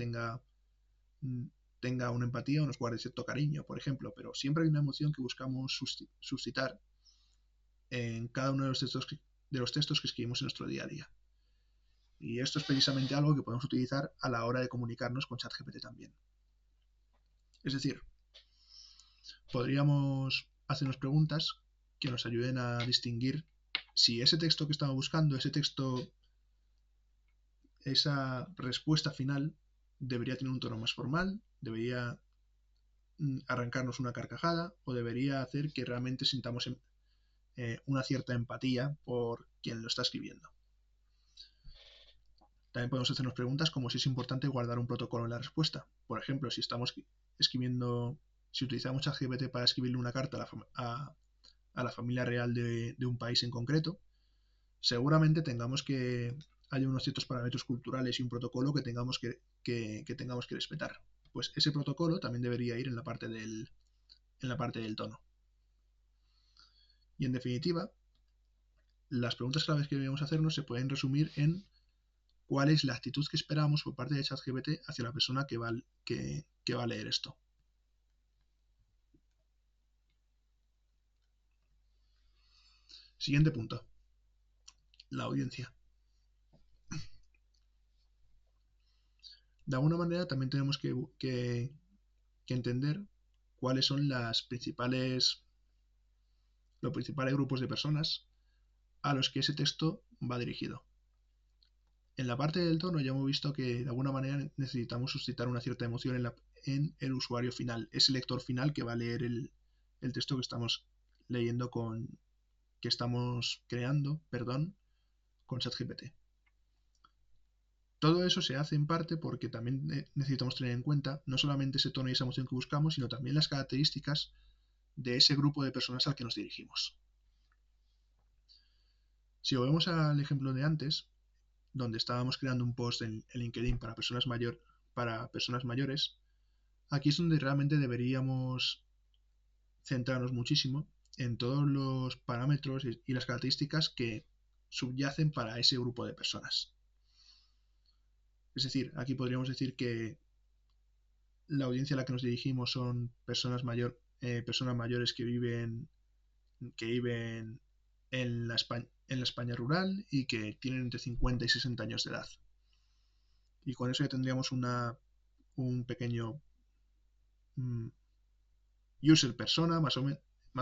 mm, tenga una empatía o nos guarde cierto cariño, por ejemplo, pero siempre hay una emoción que buscamos suscitar en cada uno de los textos que escribimos en nuestro día a día. Y esto es precisamente algo que podemos utilizar a la hora de comunicarnos con ChatGPT también. Es decir, podríamos hacernos preguntas que nos ayuden a distinguir si ese texto que estamos buscando, esa respuesta final, debería tener un tono más formal, debería arrancarnos una carcajada o debería hacer que realmente sintamos una cierta empatía por quien lo está escribiendo. También podemos hacernos preguntas como si es importante guardar un protocolo en la respuesta. Por ejemplo, si estamos escribiendo, si utilizamos ChatGPT para escribirle una carta a la familia real de un país en concreto, seguramente haya unos ciertos parámetros culturales y un protocolo que tengamos que respetar. Pues ese protocolo también debería ir en la parte del tono. Y en definitiva, las preguntas claves que debemos hacernos se pueden resumir en cuál es la actitud que esperamos por parte de ChatGPT hacia la persona que va a leer esto. Siguiente punto. La audiencia. De alguna manera también tenemos que entender cuáles son los principales grupos de personas a los que ese texto va dirigido. En la parte del tono ya hemos visto que de alguna manera necesitamos suscitar una cierta emoción en el usuario final, ese lector final que va a leer el texto que estamos leyendo que estamos creando, con ChatGPT. Todo eso se hace en parte porque también necesitamos tener en cuenta no solamente ese tono y esa emoción que buscamos, sino también las características de ese grupo de personas al que nos dirigimos. Si volvemos al ejemplo de antes, donde estábamos creando un post en LinkedIn para personas mayores, aquí es donde realmente deberíamos centrarnos muchísimo en todos los parámetros y las características que subyacen para ese grupo de personas. Es decir, aquí podríamos decir que la audiencia a la que nos dirigimos son personas mayores que viven en la España rural y que tienen entre 50 y 60 años de edad. Y con eso ya tendríamos un pequeño user persona más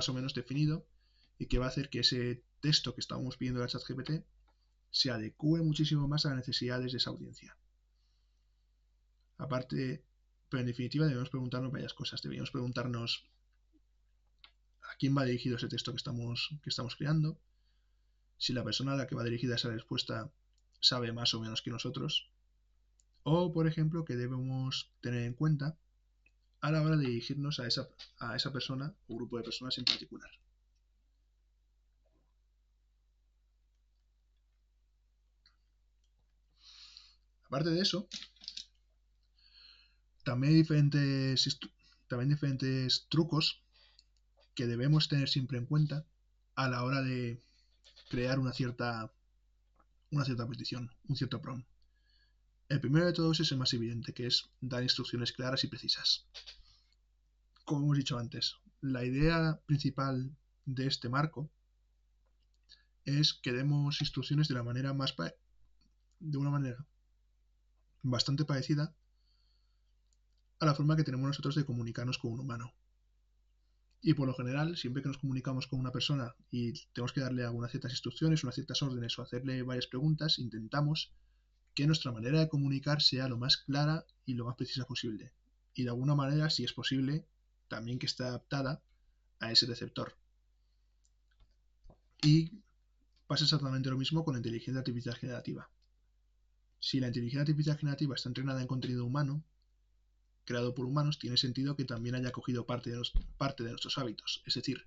o menos definido y que va a hacer que ese texto que estamos pidiendo a ChatGPT se adecue muchísimo más a las necesidades de esa audiencia. Aparte, pero en definitiva debemos preguntarnos varias cosas. Deberíamos preguntarnos a quién va dirigido ese texto que estamos creando, si la persona a la que va dirigida esa respuesta sabe más o menos que nosotros, o por ejemplo que debemos tener en cuenta a la hora de dirigirnos a esa persona o grupo de personas en particular. Aparte de eso, también hay diferentes trucos que debemos tener siempre en cuenta a la hora de crear una cierta petición, un cierto prompt. El primero de todos es el más evidente, que es dar instrucciones claras y precisas. Como hemos dicho antes, la idea principal de este marco es que demos instrucciones de una manera bastante parecida a la forma que tenemos nosotros de comunicarnos con un humano. Y por lo general, siempre que nos comunicamos con una persona y tenemos que darle algunas ciertas instrucciones, unas ciertas órdenes o hacerle varias preguntas, intentamos que nuestra manera de comunicar sea lo más clara y lo más precisa posible. Y de alguna manera, si es posible, también que esté adaptada a ese receptor. Y pasa exactamente lo mismo con la inteligencia artificial generativa. Si la inteligencia artificial generativa está entrenada en contenido humano, creado por humanos, tiene sentido que también haya cogido parte de nuestros hábitos. Es decir,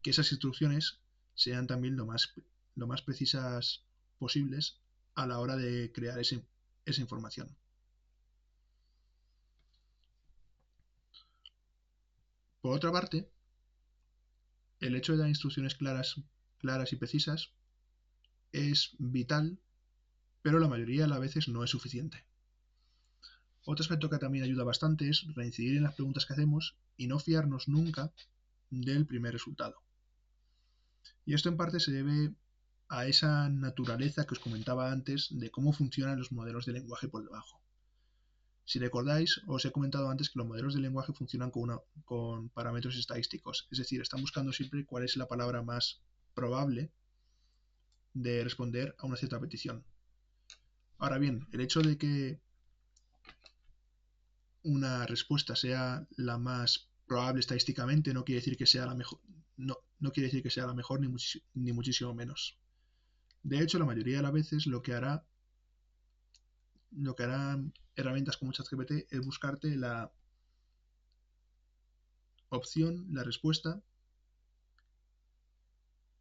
que esas instrucciones sean también lo más precisas posibles a la hora de crear esa información. Por otra parte, el hecho de dar instrucciones claras y precisas es vital, pero la mayoría de las veces no es suficiente. Otro aspecto que también ayuda bastante es reincidir en las preguntas que hacemos y no fiarnos nunca del primer resultado. Y esto en parte se debe a esa naturaleza que os comentaba antes de cómo funcionan los modelos de lenguaje por debajo. Si recordáis, os he comentado antes que los modelos de lenguaje funcionan con parámetros estadísticos, es decir, están buscando siempre cuál es la palabra más probable de responder a una cierta petición. Ahora bien, el hecho de que una respuesta sea la más probable estadísticamente no quiere decir que sea la mejor, no quiere decir que sea la mejor ni muchísimo menos. De hecho, la mayoría de las veces lo que harán herramientas como ChatGPT es buscarte la opción, la respuesta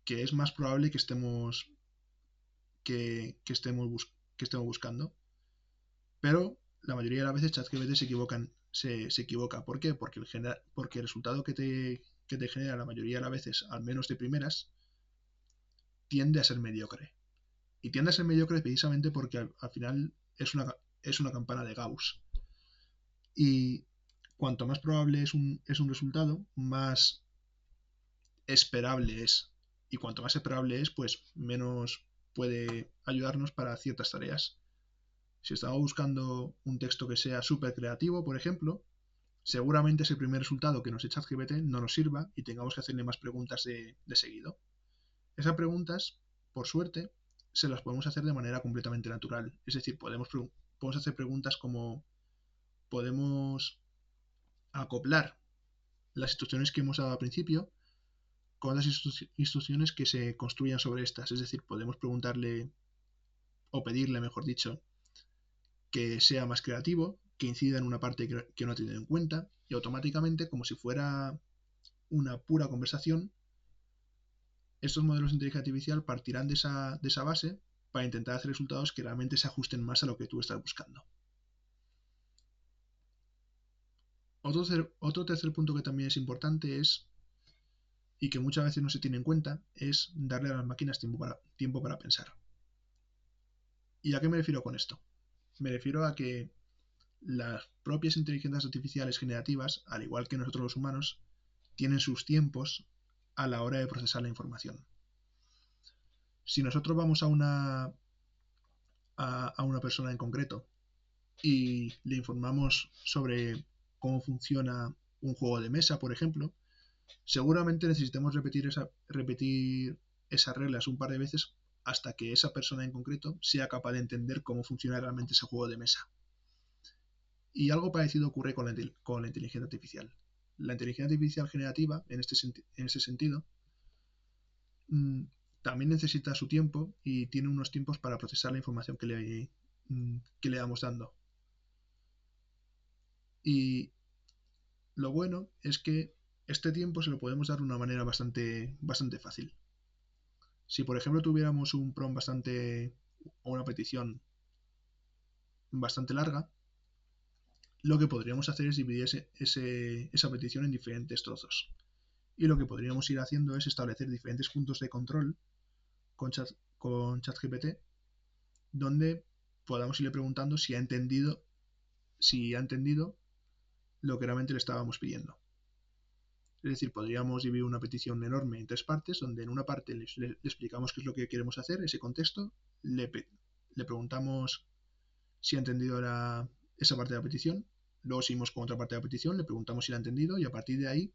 que es más probable que estemos buscando. Pero la mayoría de las veces ChatGPT se equivoca. ¿Por qué? Porque el resultado que te genera la mayoría de las veces, al menos de primeras, tiende a ser mediocre. Y tiende a ser mediocre precisamente porque al final es una campana de Gauss. Y cuanto más probable es un resultado, más esperable es. Y cuanto más esperable es, pues menos puede ayudarnos para ciertas tareas. Si estamos buscando un texto que sea súper creativo, por ejemplo, seguramente ese primer resultado que nos echa ChatGPT no nos sirva y tengamos que hacerle más preguntas de seguido. Esas preguntas, por suerte, se las podemos hacer de manera completamente natural. Es decir, podemos hacer preguntas como podemos acoplar las instrucciones que hemos dado al principio con las instrucciones que se construyan sobre estas. Es decir, podemos preguntarle o pedirle, mejor dicho, que sea más creativo, que incida en una parte que no ha tenido en cuenta y automáticamente, como si fuera una pura conversación, estos modelos de inteligencia artificial partirán de esa base para intentar hacer resultados que realmente se ajusten más a lo que tú estás buscando. Otro tercer punto que también es importante y que muchas veces no se tiene en cuenta, es darle a las máquinas tiempo para pensar. ¿Y a qué me refiero con esto? Me refiero a que las propias inteligencias artificiales generativas, al igual que nosotros los humanos, tienen sus tiempos a la hora de procesar la información. Si nosotros vamos a una persona en concreto y le informamos sobre cómo funciona un juego de mesa, por ejemplo, seguramente necesitemos repetir esas reglas un par de veces hasta que esa persona en concreto sea capaz de entender cómo funciona realmente ese juego de mesa. Y algo parecido ocurre con la inteligencia artificial. La inteligencia artificial generativa, en ese sentido, también necesita su tiempo y tiene unos tiempos para procesar la información que le vamos dando. Y lo bueno es que este tiempo se lo podemos dar de una manera bastante fácil. Si por ejemplo tuviéramos un prompt o una petición bastante larga, lo que podríamos hacer es dividir esa petición en diferentes trozos. Y lo que podríamos ir haciendo es establecer diferentes puntos de control con ChatGPT, donde podamos irle preguntando si ha entendido lo que realmente le estábamos pidiendo. Es decir, podríamos dividir una petición enorme en tres partes, donde en una parte le explicamos qué es lo que queremos hacer, ese contexto, le preguntamos si ha entendido esa parte de la petición, luego seguimos con otra parte de la petición, le preguntamos si la ha entendido y a partir de ahí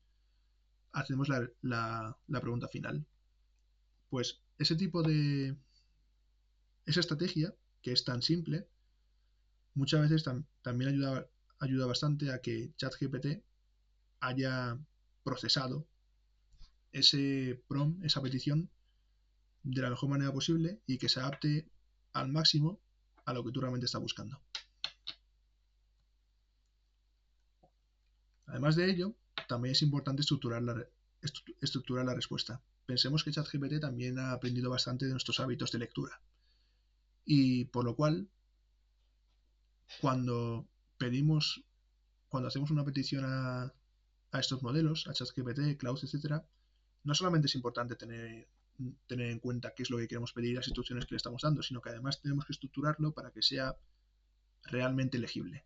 hacemos la pregunta final. Pues esa estrategia, que es tan simple, muchas veces también ayuda bastante a que ChatGPT haya procesado ese prompt, esa petición, de la mejor manera posible y que se adapte al máximo a lo que tú realmente estás buscando. Además de ello, también es importante estructurar la respuesta. Pensemos que ChatGPT también ha aprendido bastante de nuestros hábitos de lectura. Y por lo cual, cuando hacemos una petición a estos modelos, a ChatGPT, Cloud, etcétera, no solamente es importante tener en cuenta qué es lo que queremos pedir y las instrucciones que le estamos dando, sino que además tenemos que estructurarlo para que sea realmente legible.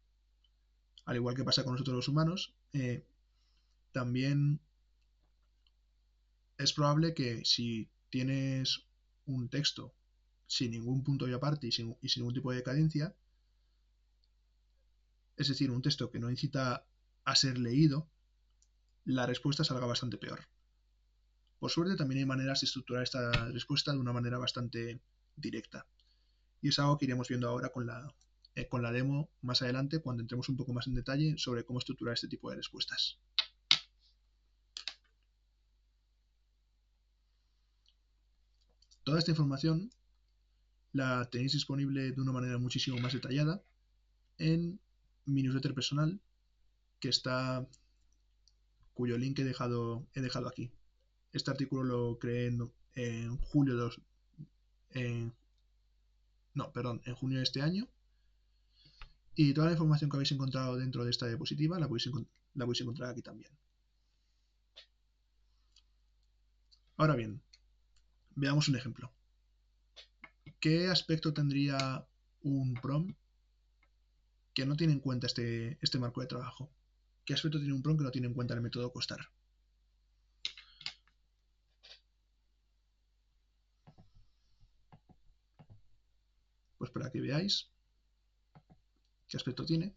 Al igual que pasa con nosotros los humanos, también es probable que si tienes un texto sin ningún punto y aparte y sin ningún tipo de cadencia, es decir, un texto que no incita a ser leído, la respuesta salga bastante peor. Por suerte también hay maneras de estructurar esta respuesta de una manera bastante directa. Y es algo que iremos viendo ahora con la demo más adelante, cuando entremos un poco más en detalle sobre cómo estructurar este tipo de respuestas. Toda esta información la tenéis disponible de una manera muchísimo más detallada en mi newsletter personal, cuyo link he dejado aquí. Este artículo lo creé en junio de este año, y toda la información que habéis encontrado dentro de esta diapositiva la podéis encontrar aquí también. Ahora bien, veamos un ejemplo. ¿Qué aspecto tendría un prompt que no tiene en cuenta este marco de trabajo? ¿Qué aspecto tiene un prompt que no tiene en cuenta el método costar? Pues para que veáis qué aspecto tiene,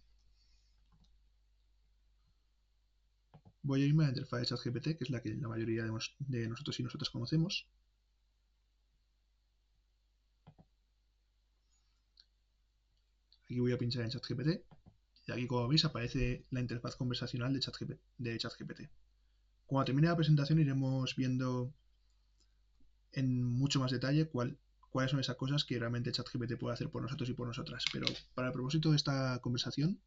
voy a irme a la interfaz de ChatGPT, que es la que la mayoría de nosotros y nosotras conocemos. Aquí voy a pinchar en ChatGPT y aquí, como veis, aparece la interfaz conversacional de ChatGPT. Cuando termine la presentación iremos viendo en mucho más detalle cuáles son esas cosas que realmente ChatGPT puede hacer por nosotros y por nosotras. Pero para el propósito de esta conversación,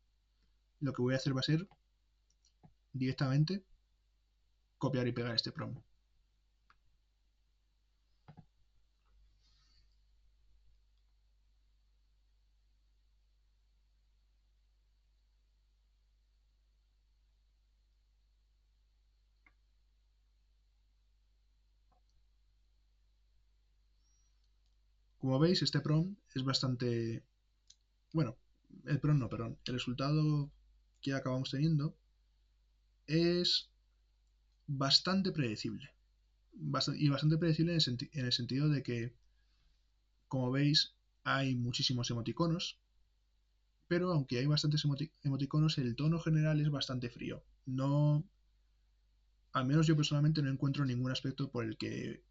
lo que voy a hacer va a ser directamente copiar y pegar este prompt. Como veis, este prompt es bastante... Bueno, el prompt no, perdón. El resultado que acabamos teniendo es bastante predecible. Y bastante predecible en el sentido de que, como veis, hay muchísimos emoticonos, pero aunque hay bastantes emoticonos, el tono general es bastante frío. No, al menos yo personalmente no encuentro ningún aspecto por el que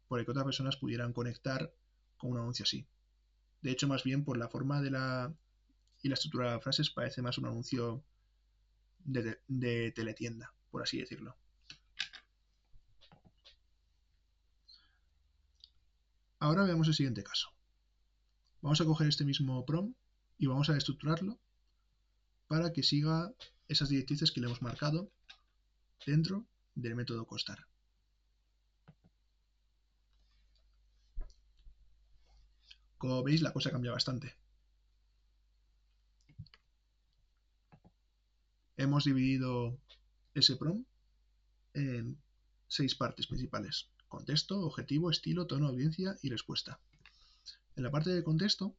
otras personas pudieran conectar con un anuncio así. De hecho, más bien por la forma y la estructura de las frases parece más un anuncio de teletienda, por así decirlo. Ahora veamos el siguiente caso. Vamos a coger este mismo prompt y vamos a estructurarlo para que siga esas directrices que le hemos marcado dentro del método costar. Como veis, la cosa cambia bastante. Hemos dividido ese prompt en 6 partes principales: contexto, objetivo, estilo, tono, audiencia y respuesta. En la parte de contexto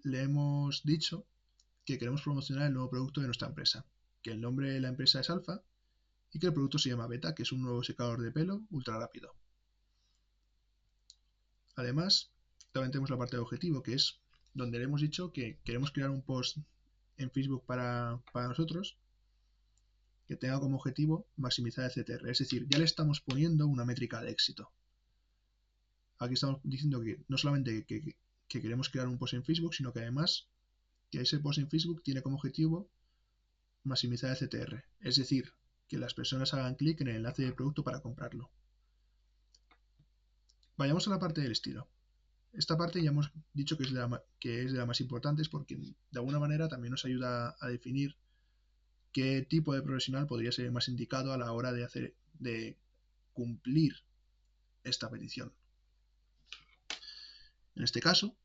le hemos dicho que queremos promocionar el nuevo producto de nuestra empresa, que el nombre de la empresa es Alfa y que el producto se llama Beta, que es un nuevo secador de pelo ultra rápido. Además, también tenemos la parte de objetivo, que es donde le hemos dicho que queremos crear un post en Facebook para nosotros que tenga como objetivo maximizar el CTR. Es decir, ya le estamos poniendo una métrica de éxito. Aquí estamos diciendo que no solamente que queremos crear un post en Facebook, sino que además que ese post en Facebook tiene como objetivo maximizar el CTR. Es decir, que las personas hagan clic en el enlace del producto para comprarlo. Vayamos a la parte del estilo. Esta parte ya hemos dicho que es de las más importantes, porque de alguna manera también nos ayuda a definir qué tipo de profesional podría ser más indicado a la hora de cumplir esta petición. En este caso,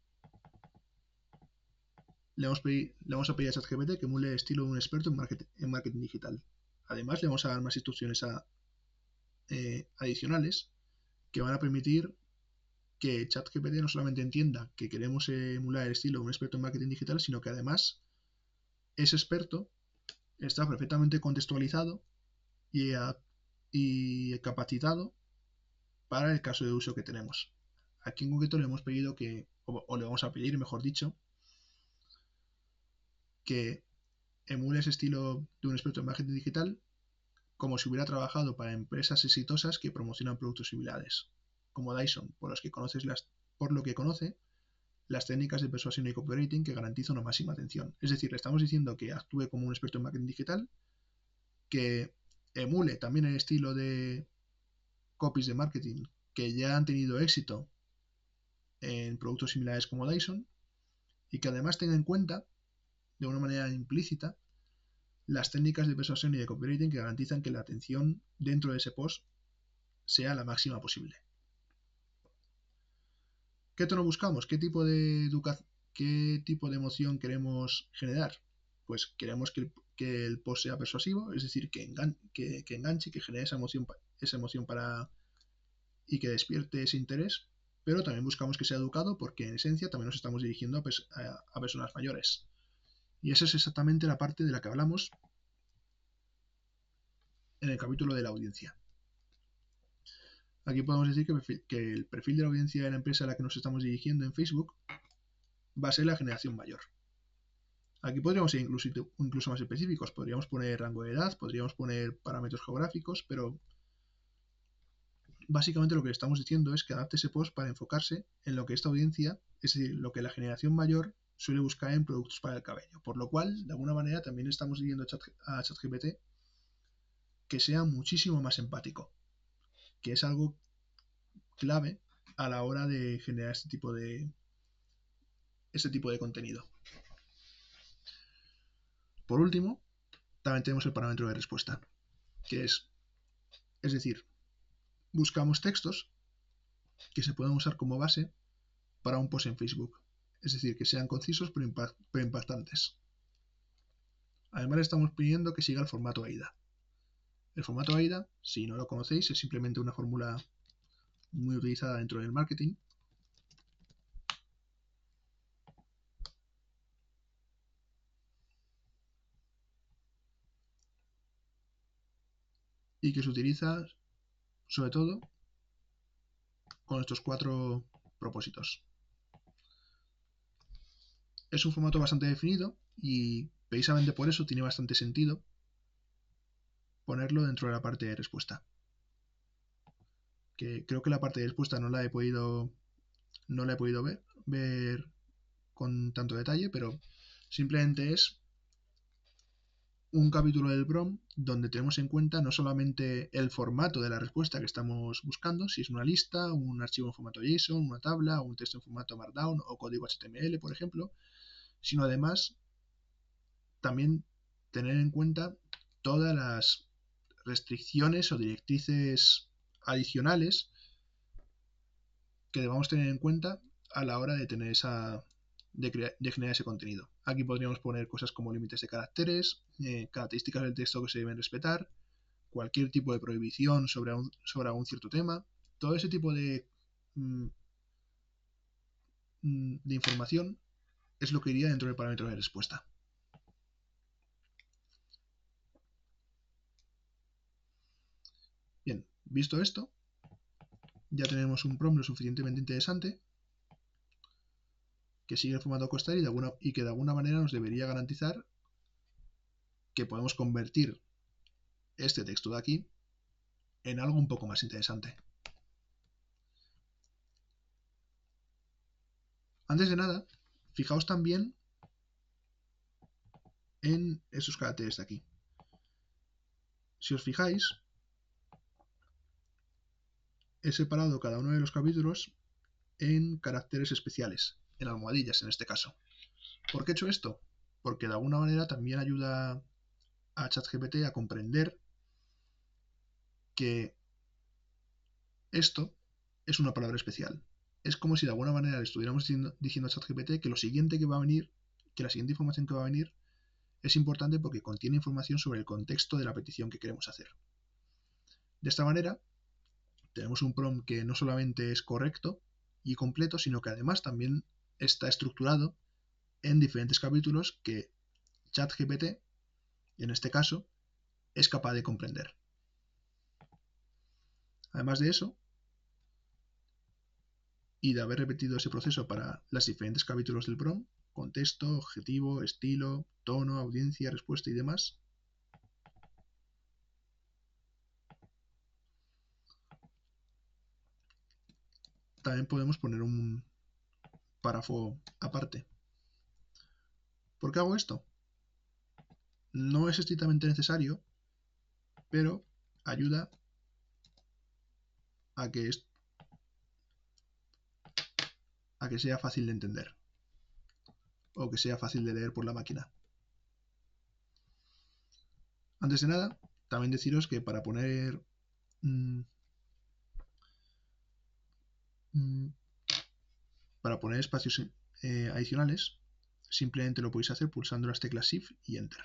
le vamos a pedir a ChatGPT que emule el estilo de un experto en marketing digital. Además, le vamos a dar más instrucciones adicionales que van a permitir que ChatGPT no solamente entienda que queremos emular el estilo de un experto en marketing digital, sino que además ese experto está perfectamente contextualizado y capacitado para el caso de uso que tenemos. Aquí en concreto le hemos pedido o le vamos a pedir, mejor dicho, que emule ese estilo de un experto en marketing digital como si hubiera trabajado para empresas exitosas que promocionan productos similares, como Dyson, por lo que conoce las técnicas de persuasión y copywriting que garantizan una máxima atención. Es decir, le estamos diciendo que actúe como un experto en marketing digital, que emule también el estilo de copies de marketing que ya han tenido éxito en productos similares como Dyson y que además tenga en cuenta, de una manera implícita, las técnicas de persuasión y de copywriting que garantizan que la atención dentro de ese post sea la máxima posible. ¿Qué tono buscamos? ¿Qué tipo de emoción queremos generar? Pues queremos que el post sea persuasivo, es decir, que enganche, que genere esa emoción y que despierte ese interés, pero también buscamos que sea educado porque en esencia también nos estamos dirigiendo a personas mayores. Y esa es exactamente la parte de la que hablamos en el capítulo de la audiencia. Aquí podemos decir que el perfil de la audiencia de la empresa a la que nos estamos dirigiendo en Facebook va a ser la generación mayor. Aquí podríamos ser incluso más específicos, podríamos poner rango de edad, podríamos poner parámetros geográficos, pero básicamente lo que estamos diciendo es que adapte ese post para enfocarse en lo que esta audiencia, es decir, lo que la generación mayor suele buscar en productos para el cabello. Por lo cual, de alguna manera, también estamos diciendo a ChatGPT que sea muchísimo más empático, que es algo clave a la hora de generar este tipo de contenido. Por último, también tenemos el parámetro de respuesta, que es decir, buscamos textos que se puedan usar como base para un post en Facebook, es decir, que sean concisos pero impactantes. Además, le estamos pidiendo que siga el formato AIDA. El formato AIDA, si no lo conocéis, es simplemente una fórmula muy utilizada dentro del marketing y que se utiliza sobre todo con estos 4 propósitos. Es un formato bastante definido y precisamente por eso tiene bastante sentido ponerlo dentro de la parte de respuesta. Que creo que la parte de respuesta no la he podido ver con tanto detalle, pero simplemente es un capítulo del PROM donde tenemos en cuenta no solamente el formato de la respuesta que estamos buscando, si es una lista, un archivo en formato JSON, una tabla, un texto en formato Markdown o código HTML, por ejemplo, sino además también tener en cuenta todas las restricciones o directrices adicionales que debamos tener en cuenta a la hora de tener de generar ese contenido. Aquí podríamos poner cosas como límites de caracteres, características del texto que se deben respetar, cualquier tipo de prohibición sobre algún cierto tema, todo ese tipo de información es lo que iría dentro del parámetro de respuesta. Bien, visto esto, ya tenemos un prompt lo suficientemente interesante que sigue el formato costar y que de alguna manera nos debería garantizar que podemos convertir este texto de aquí en algo un poco más interesante. Antes de nada, fijaos también en esos caracteres de aquí. Si os fijáis, he separado cada uno de los capítulos en caracteres especiales, en almohadillas en este caso. ¿Por qué he hecho esto? Porque de alguna manera también ayuda a ChatGPT a comprender que esto es una palabra especial. Es como si de alguna manera le estuviéramos diciendo a ChatGPT que lo siguiente que va a venir que la siguiente información que va a venir es importante porque contiene información sobre el contexto de la petición que queremos hacer. De esta manera, tenemos un prompt que no solamente es correcto y completo, sino que además también está estructurado en diferentes capítulos que ChatGPT, en este caso, es capaz de comprender. Además de eso, y de haber repetido ese proceso para los diferentes capítulos del prompt, contexto, objetivo, estilo, tono, audiencia, respuesta y demás, también podemos poner un párrafo aparte. ¿Por qué hago esto? No es estrictamente necesario, pero ayuda a que sea fácil de entender o que sea fácil de leer por la máquina. Antes de nada, también deciros que para poner espacios adicionales, simplemente lo podéis hacer pulsando las teclas Shift y Enter.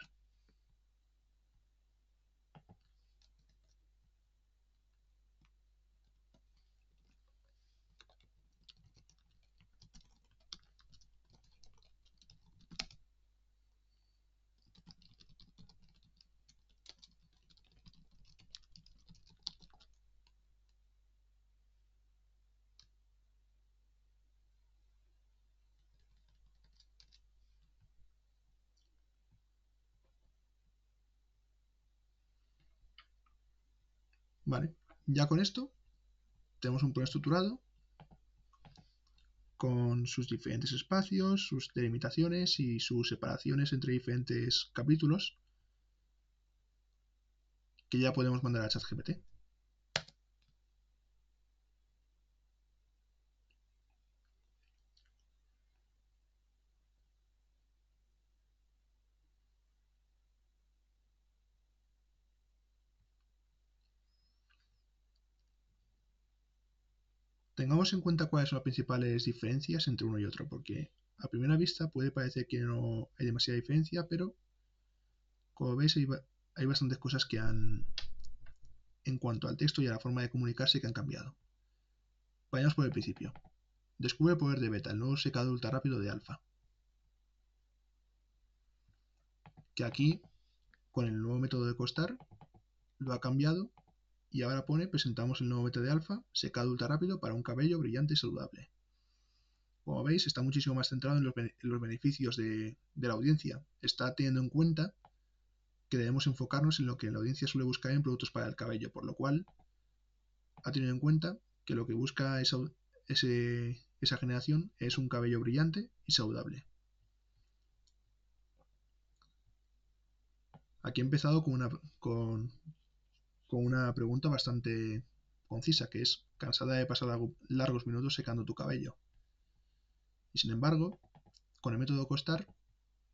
Vale, ya con esto tenemos un prompt estructurado con sus diferentes espacios, sus delimitaciones y sus separaciones entre diferentes capítulos que ya podemos mandar a ChatGPT. Tengamos en cuenta cuáles son las principales diferencias entre uno y otro, porque a primera vista puede parecer que no hay demasiada diferencia, pero como veis hay bastantes cosas que en cuanto al texto y a la forma de comunicarse, que han cambiado. Vayamos por el principio. Descubre el poder de beta, el nuevo secado ultra rápido de alfa. Que aquí, con el nuevo método de costar, lo ha cambiado y ahora pone: presentamos el nuevo método de alfa, secado ultra rápido para un cabello brillante y saludable. Como veis, está muchísimo más centrado en los beneficios de la audiencia. Está teniendo en cuenta que debemos enfocarnos en lo que la audiencia suele buscar en productos para el cabello, por lo cual ha tenido en cuenta que lo que busca esa generación es un cabello brillante y saludable. Aquí he empezado con una pregunta bastante concisa, que es: ¿cansada de pasar largos minutos secando tu cabello? Y sin embargo, con el método costar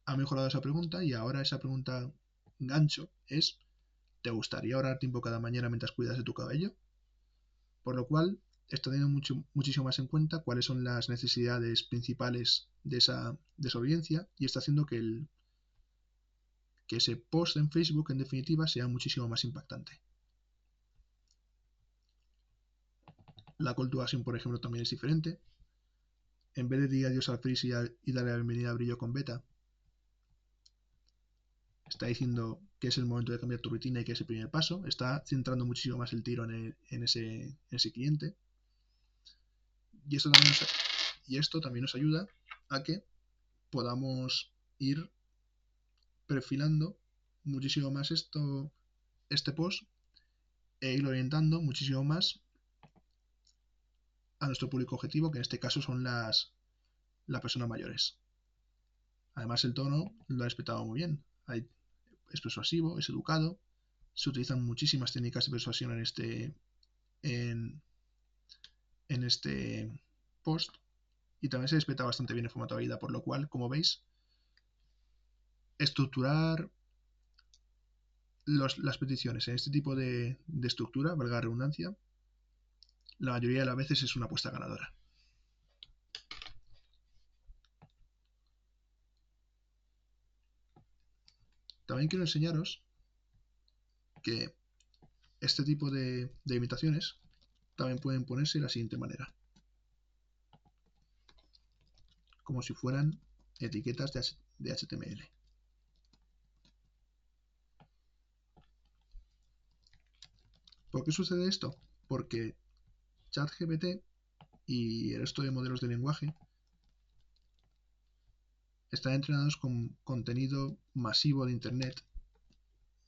ha mejorado esa pregunta y ahora esa pregunta gancho es: ¿te gustaría ahorrar tiempo cada mañana mientras cuidas de tu cabello? Por lo cual está teniendo muchísimo más en cuenta cuáles son las necesidades principales de esa audiencia y está haciendo que ese post en Facebook, en definitiva, sea muchísimo más impactante. La call to action, por ejemplo, también es diferente. En vez de decir adiós al freeze y darle la bienvenida a Brillo con Beta, está diciendo que es el momento de cambiar tu rutina y que es el primer paso. Está centrando muchísimo más el tiro en ese cliente. Y esto también nos ayuda a que podamos ir perfilando muchísimo más este post e ir orientando muchísimo más a nuestro público objetivo, que en este caso son las personas mayores. Además, el tono lo ha respetado muy bien. Es persuasivo, es educado, se utilizan muchísimas técnicas de persuasión en este post, y también se respeta bastante bien el formato de vida, por lo cual, como veis, estructurar las peticiones en este tipo de estructura, valga la redundancia, la mayoría de las veces es una apuesta ganadora. También quiero enseñaros que este tipo de limitaciones también pueden ponerse de la siguiente manera, como si fueran etiquetas de HTML. ¿Por qué sucede esto? Porque ChatGPT y el resto de modelos de lenguaje están entrenados con contenido masivo de Internet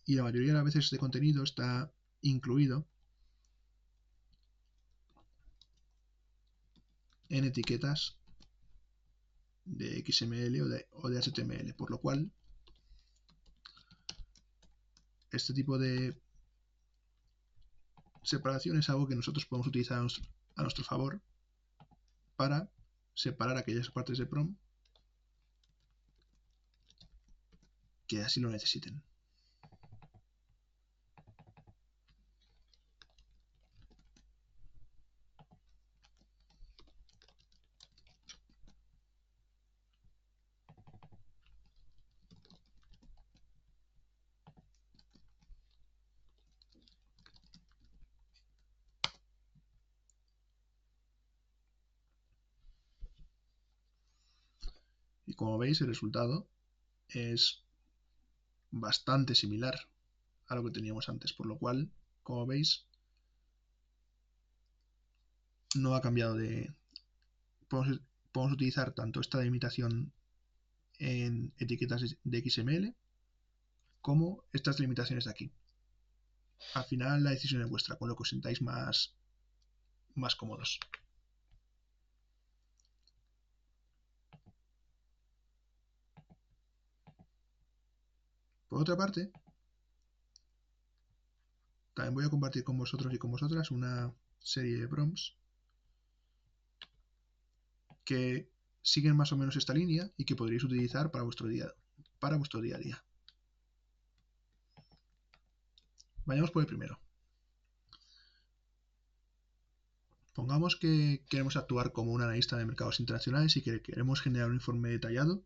y la mayoría de las veces este contenido está incluido en etiquetas de XML o de HTML, por lo cual este tipo de separación es algo que nosotros podemos utilizar a nuestro favor para separar aquellas partes de prompt que así lo necesiten. Y como veis, el resultado es bastante similar a lo que teníamos antes, por lo cual, como veis, no ha cambiado de... Podemos utilizar tanto esta delimitación en etiquetas de XML como estas limitaciones de aquí. Al final la decisión es vuestra, con lo que os sintáis más cómodos. Por otra parte, también voy a compartir con vosotros y con vosotras una serie de prompts que siguen más o menos esta línea y que podréis utilizar para vuestro día a día. Vayamos por el primero. Pongamos que queremos actuar como un analista de mercados internacionales y que queremos generar un informe detallado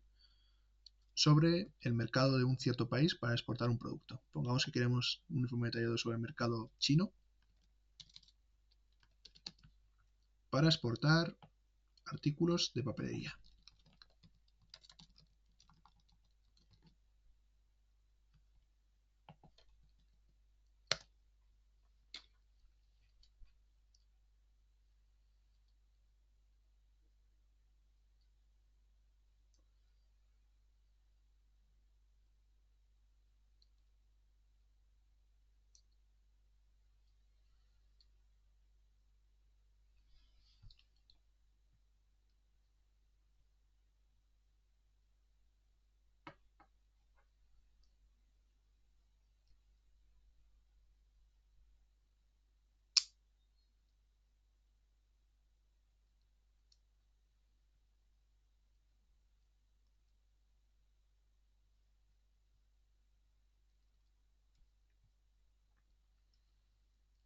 sobre el mercado de un cierto país para exportar un producto. Pongamos que queremos un informe detallado sobre el mercado chino para exportar artículos de papelería.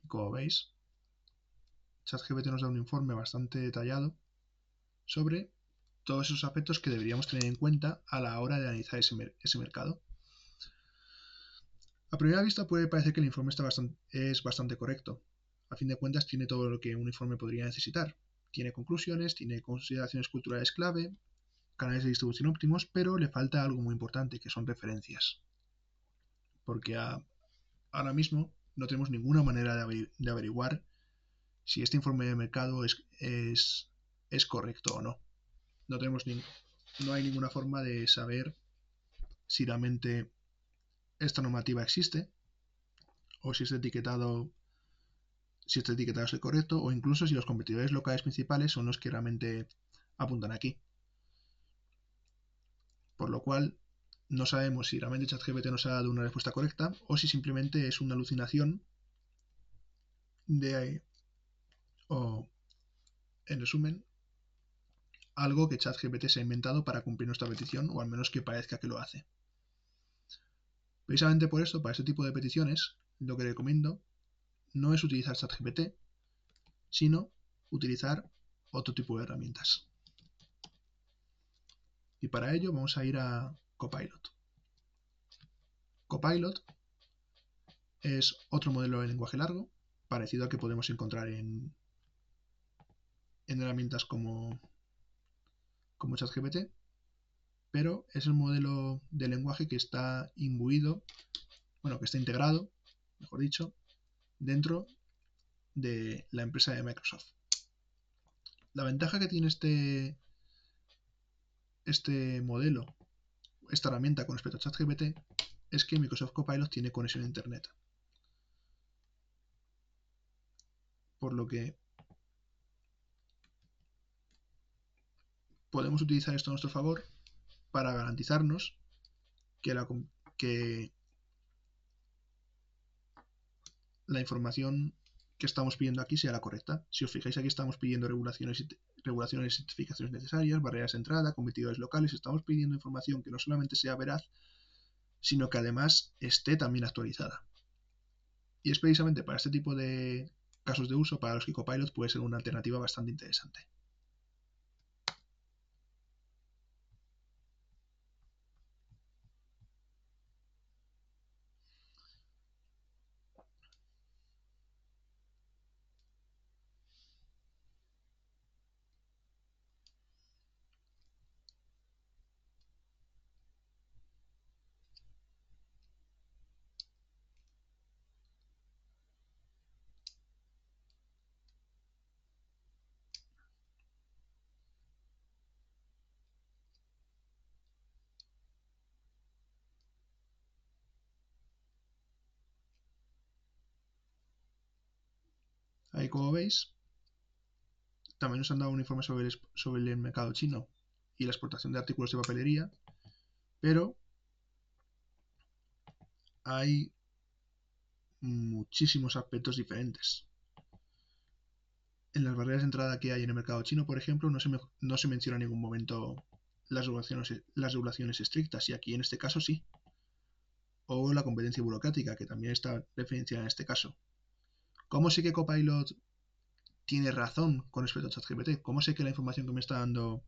Y como veis, ChatGPT nos da un informe bastante detallado sobre todos esos aspectos que deberíamos tener en cuenta a la hora de analizar ese mercado. A primera vista puede parecer que el informe es bastante correcto. A fin de cuentas tiene todo lo que un informe podría necesitar. Tiene conclusiones, tiene consideraciones culturales clave, canales de distribución óptimos, pero le falta algo muy importante, que son referencias. Porque ahora mismo no tenemos ninguna manera de averiguar si este informe de mercado es correcto o no. No hay ninguna forma de saber si realmente esta normativa existe o si este etiquetado es el correcto o incluso si los competidores locales principales son los que realmente apuntan aquí. Por lo cual no sabemos si realmente ChatGPT nos ha dado una respuesta correcta o si simplemente es una alucinación o, en resumen, algo que ChatGPT se ha inventado para cumplir nuestra petición, o al menos que parezca que lo hace. Precisamente por eso, para este tipo de peticiones, lo que recomiendo no es utilizar ChatGPT, sino utilizar otro tipo de herramientas. Y para ello vamos a ir a Copilot. Copilot es otro modelo de lenguaje largo, parecido al que podemos encontrar en herramientas como ChatGPT, pero es el modelo de lenguaje que está imbuido, que está integrado, mejor dicho, dentro de la empresa de Microsoft. La ventaja que tiene este modelo, esta herramienta con respecto a ChatGPT, es que Microsoft Copilot tiene conexión a Internet. Por lo que podemos utilizar esto a nuestro favor para garantizarnos que la información que estamos pidiendo aquí sea la correcta. Si os fijáis, aquí estamos pidiendo regulaciones y certificaciones necesarias, barreras de entrada, competidores locales. Estamos pidiendo información que no solamente sea veraz, sino que además esté también actualizada. Y es precisamente para este tipo de casos de uso para los que Copilot puede ser una alternativa bastante interesante. Ahí, como veis, también nos han dado un informe sobre el mercado chino y la exportación de artículos de papelería, pero hay muchísimos aspectos diferentes. En las barreras de entrada que hay en el mercado chino, por ejemplo, no se menciona en ningún momento las regulaciones estrictas, y aquí en este caso sí. O la competencia burocrática, que también está referenciada en este caso. ¿Cómo sé que Copilot tiene razón con respecto a ChatGPT? ¿Cómo sé que la información que me está dando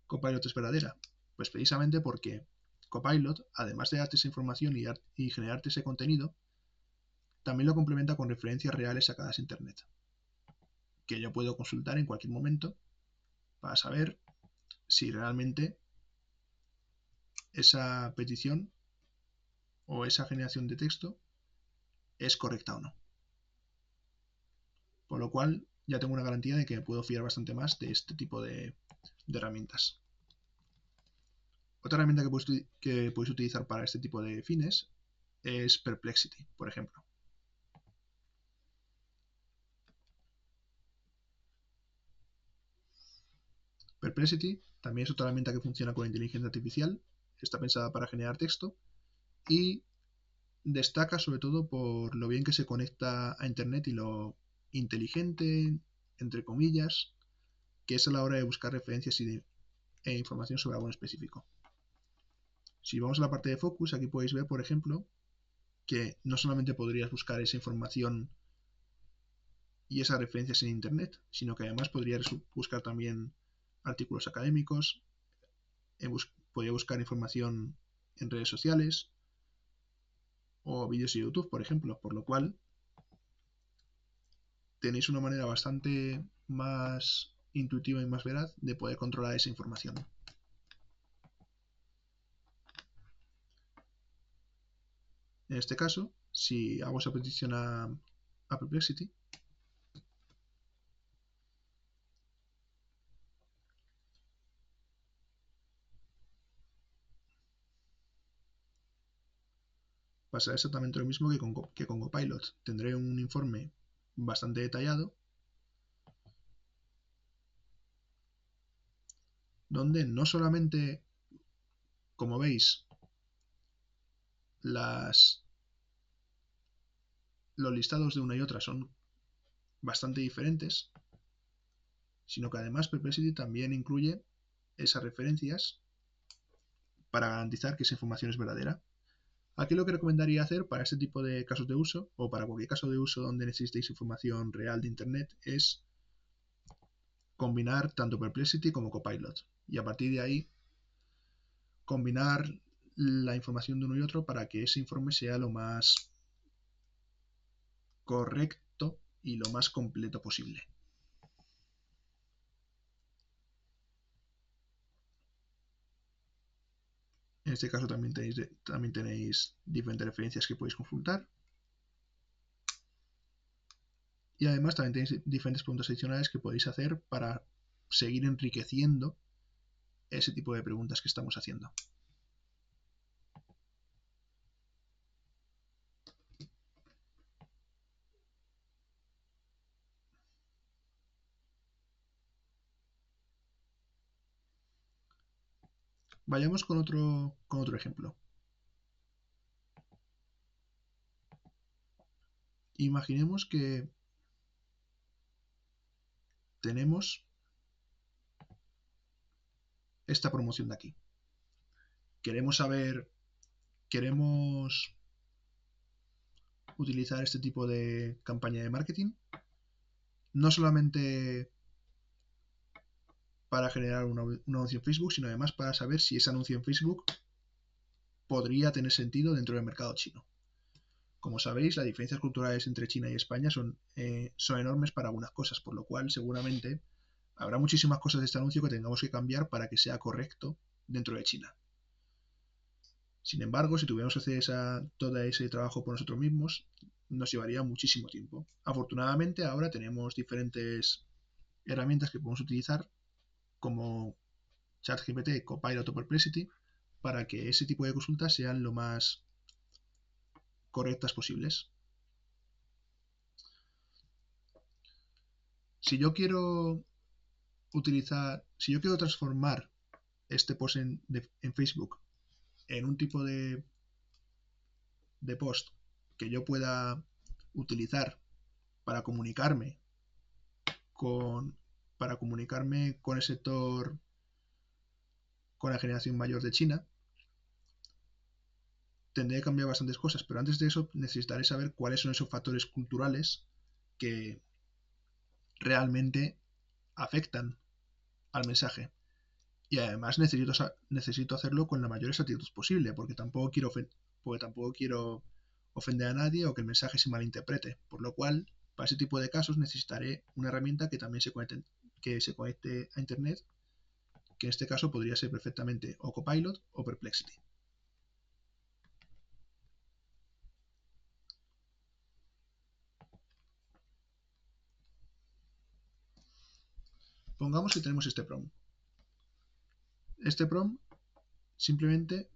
Copilot es verdadera? Pues precisamente porque Copilot, además de darte esa información y generarte ese contenido, también lo complementa con referencias reales sacadas de Internet, que yo puedo consultar en cualquier momento para saber si realmente esa petición o esa generación de texto es correcta o no. Por lo cual ya tengo una garantía de que me puedo fiar bastante más de este tipo de herramientas. Otra herramienta que podéis utilizar para este tipo de fines es Perplexity, por ejemplo. Perplexity también es otra herramienta que funciona con inteligencia artificial, está pensada para generar texto y destaca sobre todo por lo bien que se conecta a Internet y lo inteligente, entre comillas, que es a la hora de buscar referencias e información sobre algo en específico. Si vamos a la parte de Focus, aquí podéis ver, por ejemplo, que no solamente podrías buscar esa información y esas referencias en Internet, sino que además podrías buscar también artículos académicos, podría buscar información en redes sociales o vídeos de YouTube, por ejemplo, por lo cual tenéis una manera bastante más intuitiva y más veraz de poder controlar esa información. En este caso, si hago esa petición a Perplexity, pasará exactamente lo mismo que con Copilot. Tendré un informe bastante detallado donde no solamente, como veis, los listados de una y otra son bastante diferentes, sino que además Perplexity también incluye esas referencias para garantizar que esa información es verdadera. Aquí lo que recomendaría hacer para este tipo de casos de uso, o para cualquier caso de uso donde necesitéis información real de Internet, es combinar tanto Perplexity como Copilot. Y a partir de ahí, combinar la información de uno y otro para que ese informe sea lo más correcto y lo más completo posible. En este caso también tenéis diferentes referencias que podéis consultar. Y además también tenéis diferentes preguntas adicionales que podéis hacer para seguir enriqueciendo ese tipo de preguntas que estamos haciendo. Vayamos con otro ejemplo. Imaginemos que tenemos esta promoción de aquí. Queremos utilizar este tipo de campaña de marketing, no solamente para generar un anuncio en Facebook, sino además para saber si ese anuncio en Facebook podría tener sentido dentro del mercado chino. Como sabéis, las diferencias culturales entre China y España son enormes para algunas cosas, por lo cual seguramente habrá muchísimas cosas de este anuncio que tengamos que cambiar para que sea correcto dentro de China. Sin embargo, si tuviéramos que hacer todo ese trabajo por nosotros mismos, nos llevaría muchísimo tiempo. Afortunadamente, ahora tenemos diferentes herramientas que podemos utilizar, como ChatGPT, Copilot o Perplexity, para que ese tipo de consultas sean lo más correctas posibles. Si yo quiero transformar este post en Facebook en un tipo de post que yo pueda utilizar para comunicarme con el sector, con la generación mayor de China, tendré que cambiar bastantes cosas, pero antes de eso necesitaré saber cuáles son esos factores culturales que realmente afectan al mensaje. Y además necesito hacerlo con la mayor exactitud posible, porque tampoco quiero ofender a nadie o que el mensaje se malinterprete. Por lo cual, para ese tipo de casos necesitaré una herramienta que también se conecte a Internet, que en este caso podría ser perfectamente o Copilot o Perplexity. Pongamos que tenemos este prompt. Este prompt simplemente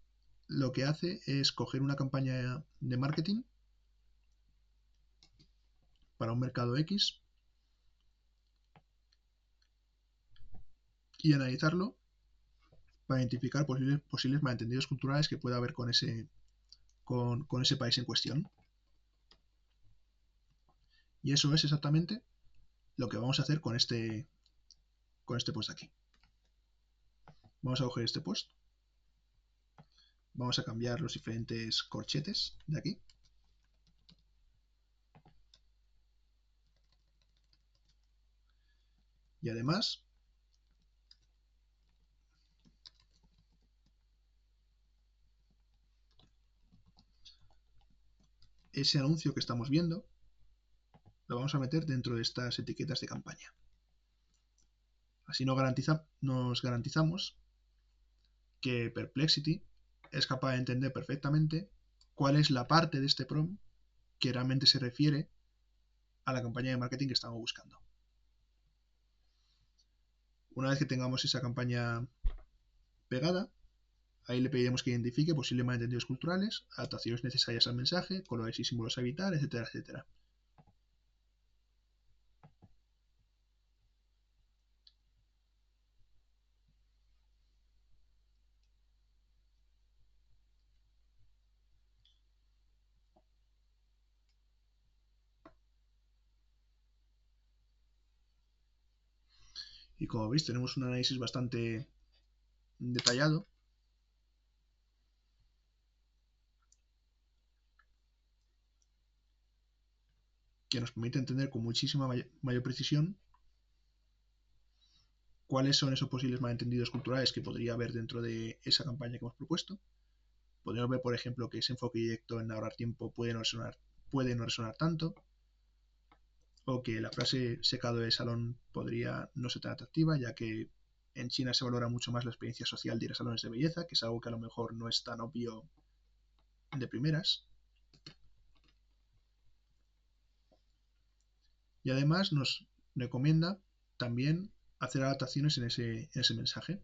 lo que hace es coger una campaña de marketing para un mercado X y analizarlo para identificar posibles malentendidos culturales que pueda haber con ese país en cuestión. Y eso es exactamente lo que vamos a hacer con este post de aquí. Vamos a coger este post. Vamos a cambiar los diferentes corchetes de aquí. Y además, ese anuncio que estamos viendo lo vamos a meter dentro de estas etiquetas de campaña. Así nos garantizamos que Perplexity es capaz de entender perfectamente cuál es la parte de este prompt que realmente se refiere a la campaña de marketing que estamos buscando. Una vez que tengamos esa campaña pegada, ahí le pediremos que identifique posibles malentendidos culturales, adaptaciones necesarias al mensaje, colores y símbolos a evitar, etcétera, etcétera. Y como veis, tenemos un análisis bastante detallado que nos permite entender con muchísima mayor precisión cuáles son esos posibles malentendidos culturales que podría haber dentro de esa campaña que hemos propuesto Podemos ver, por ejemplo, que ese enfoque directo en ahorrar tiempo puede no resonar tanto, o que la frase secado de salón podría no ser tan atractiva, ya que en China se valora mucho más la experiencia social de ir a salones de belleza, que es algo que a lo mejor no es tan obvio de primeras. Y además nos recomienda también hacer adaptaciones en ese mensaje.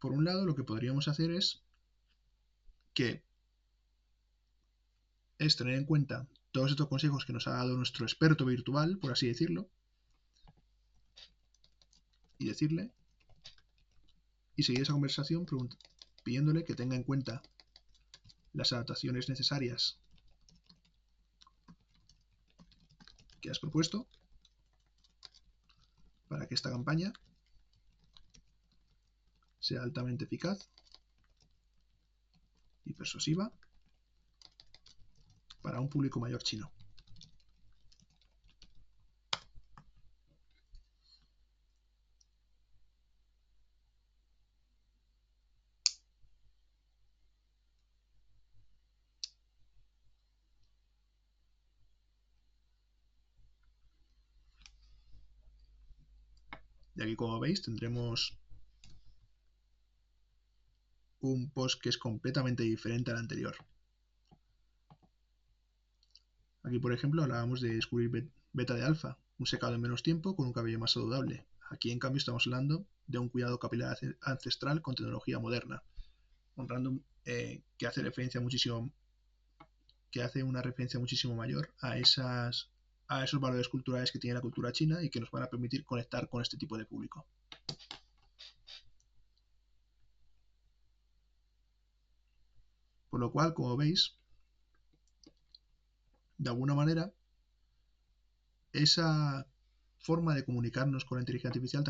Por un lado, lo que podríamos hacer es tener en cuenta todos estos consejos que nos ha dado nuestro experto virtual, por así decirlo, y decirle, y seguir esa conversación pidiéndole que tenga en cuenta las adaptaciones necesarias que has propuesto para que esta campaña sea altamente eficaz y persuasiva para un público mayor chino. Y aquí, como veis, tendremos un post que es completamente diferente al anterior. Aquí, por ejemplo, hablábamos de descubrir beta de alfa, un secado en menos tiempo con un cabello más saludable. Aquí, en cambio, estamos hablando de un cuidado capilar ancestral con tecnología moderna, honrando que hace una referencia muchísimo mayor a esos valores culturales que tiene la cultura china y que nos van a permitir conectar con este tipo de público. Por lo cual, como veis, de alguna manera, esa forma de comunicarnos con la inteligencia artificial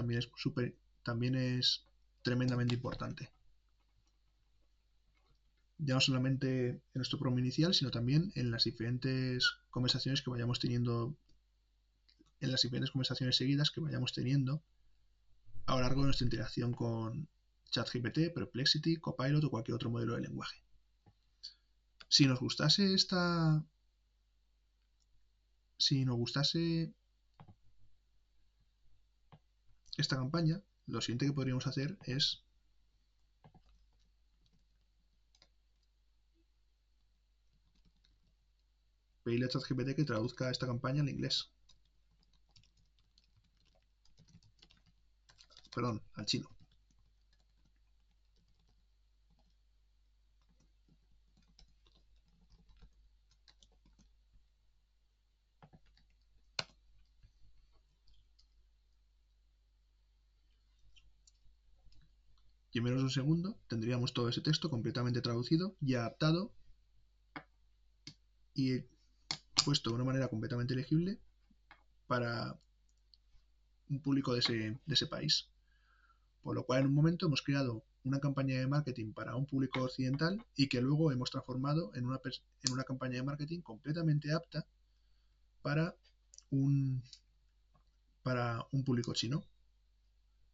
también es tremendamente importante. Ya no solamente en nuestro programa inicial, sino también en las diferentes conversaciones que vayamos teniendo, en las diferentes conversaciones seguidas que vayamos teniendo a lo largo de nuestra interacción con ChatGPT, Perplexity, Copilot o cualquier otro modelo de lenguaje. Si nos gustase esta campaña, lo siguiente que podríamos hacer es pedirle a ChatGPT que traduzca esta campaña al inglés. Perdón, al chino. Y en menos de un segundo tendríamos todo ese texto completamente traducido y adaptado y puesto de una manera completamente legible para un público de ese país. Por lo cual, en un momento hemos creado una campaña de marketing para un público occidental y que luego hemos transformado en una campaña de marketing completamente apta para para un público chino.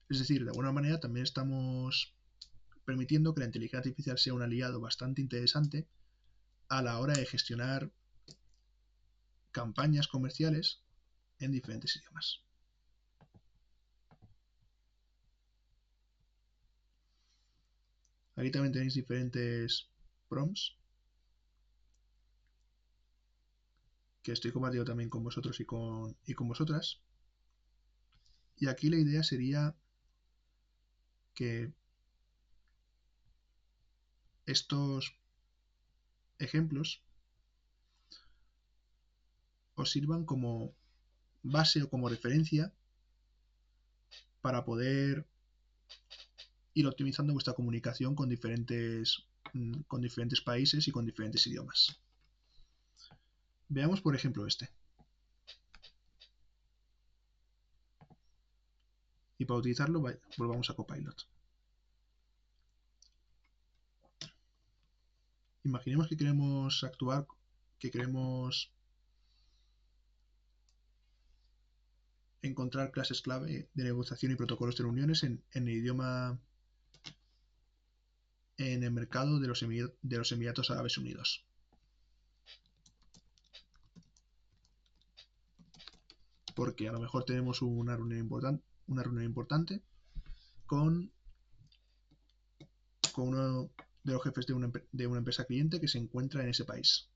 Es decir, de alguna manera también estamos permitiendo que la inteligencia artificial sea un aliado bastante interesante a la hora de gestionar campañas comerciales en diferentes idiomas. Aquí también tenéis diferentes prompts que estoy compartiendo también con vosotros y con vosotras. Y aquí la idea sería que estos ejemplos os sirvan como base o como referencia para poder ir optimizando vuestra comunicación con diferentes países y con diferentes idiomas. Veamos, por ejemplo, este. Y para utilizarlo, volvamos a Copilot. Imaginemos que queremos encontrar clases clave de negociación y protocolos de reuniones en el idioma en el mercado de los Emiratos Árabes Unidos. Porque a lo mejor tenemos una reunión importante con uno de los jefes de una empresa cliente que se encuentra en ese país.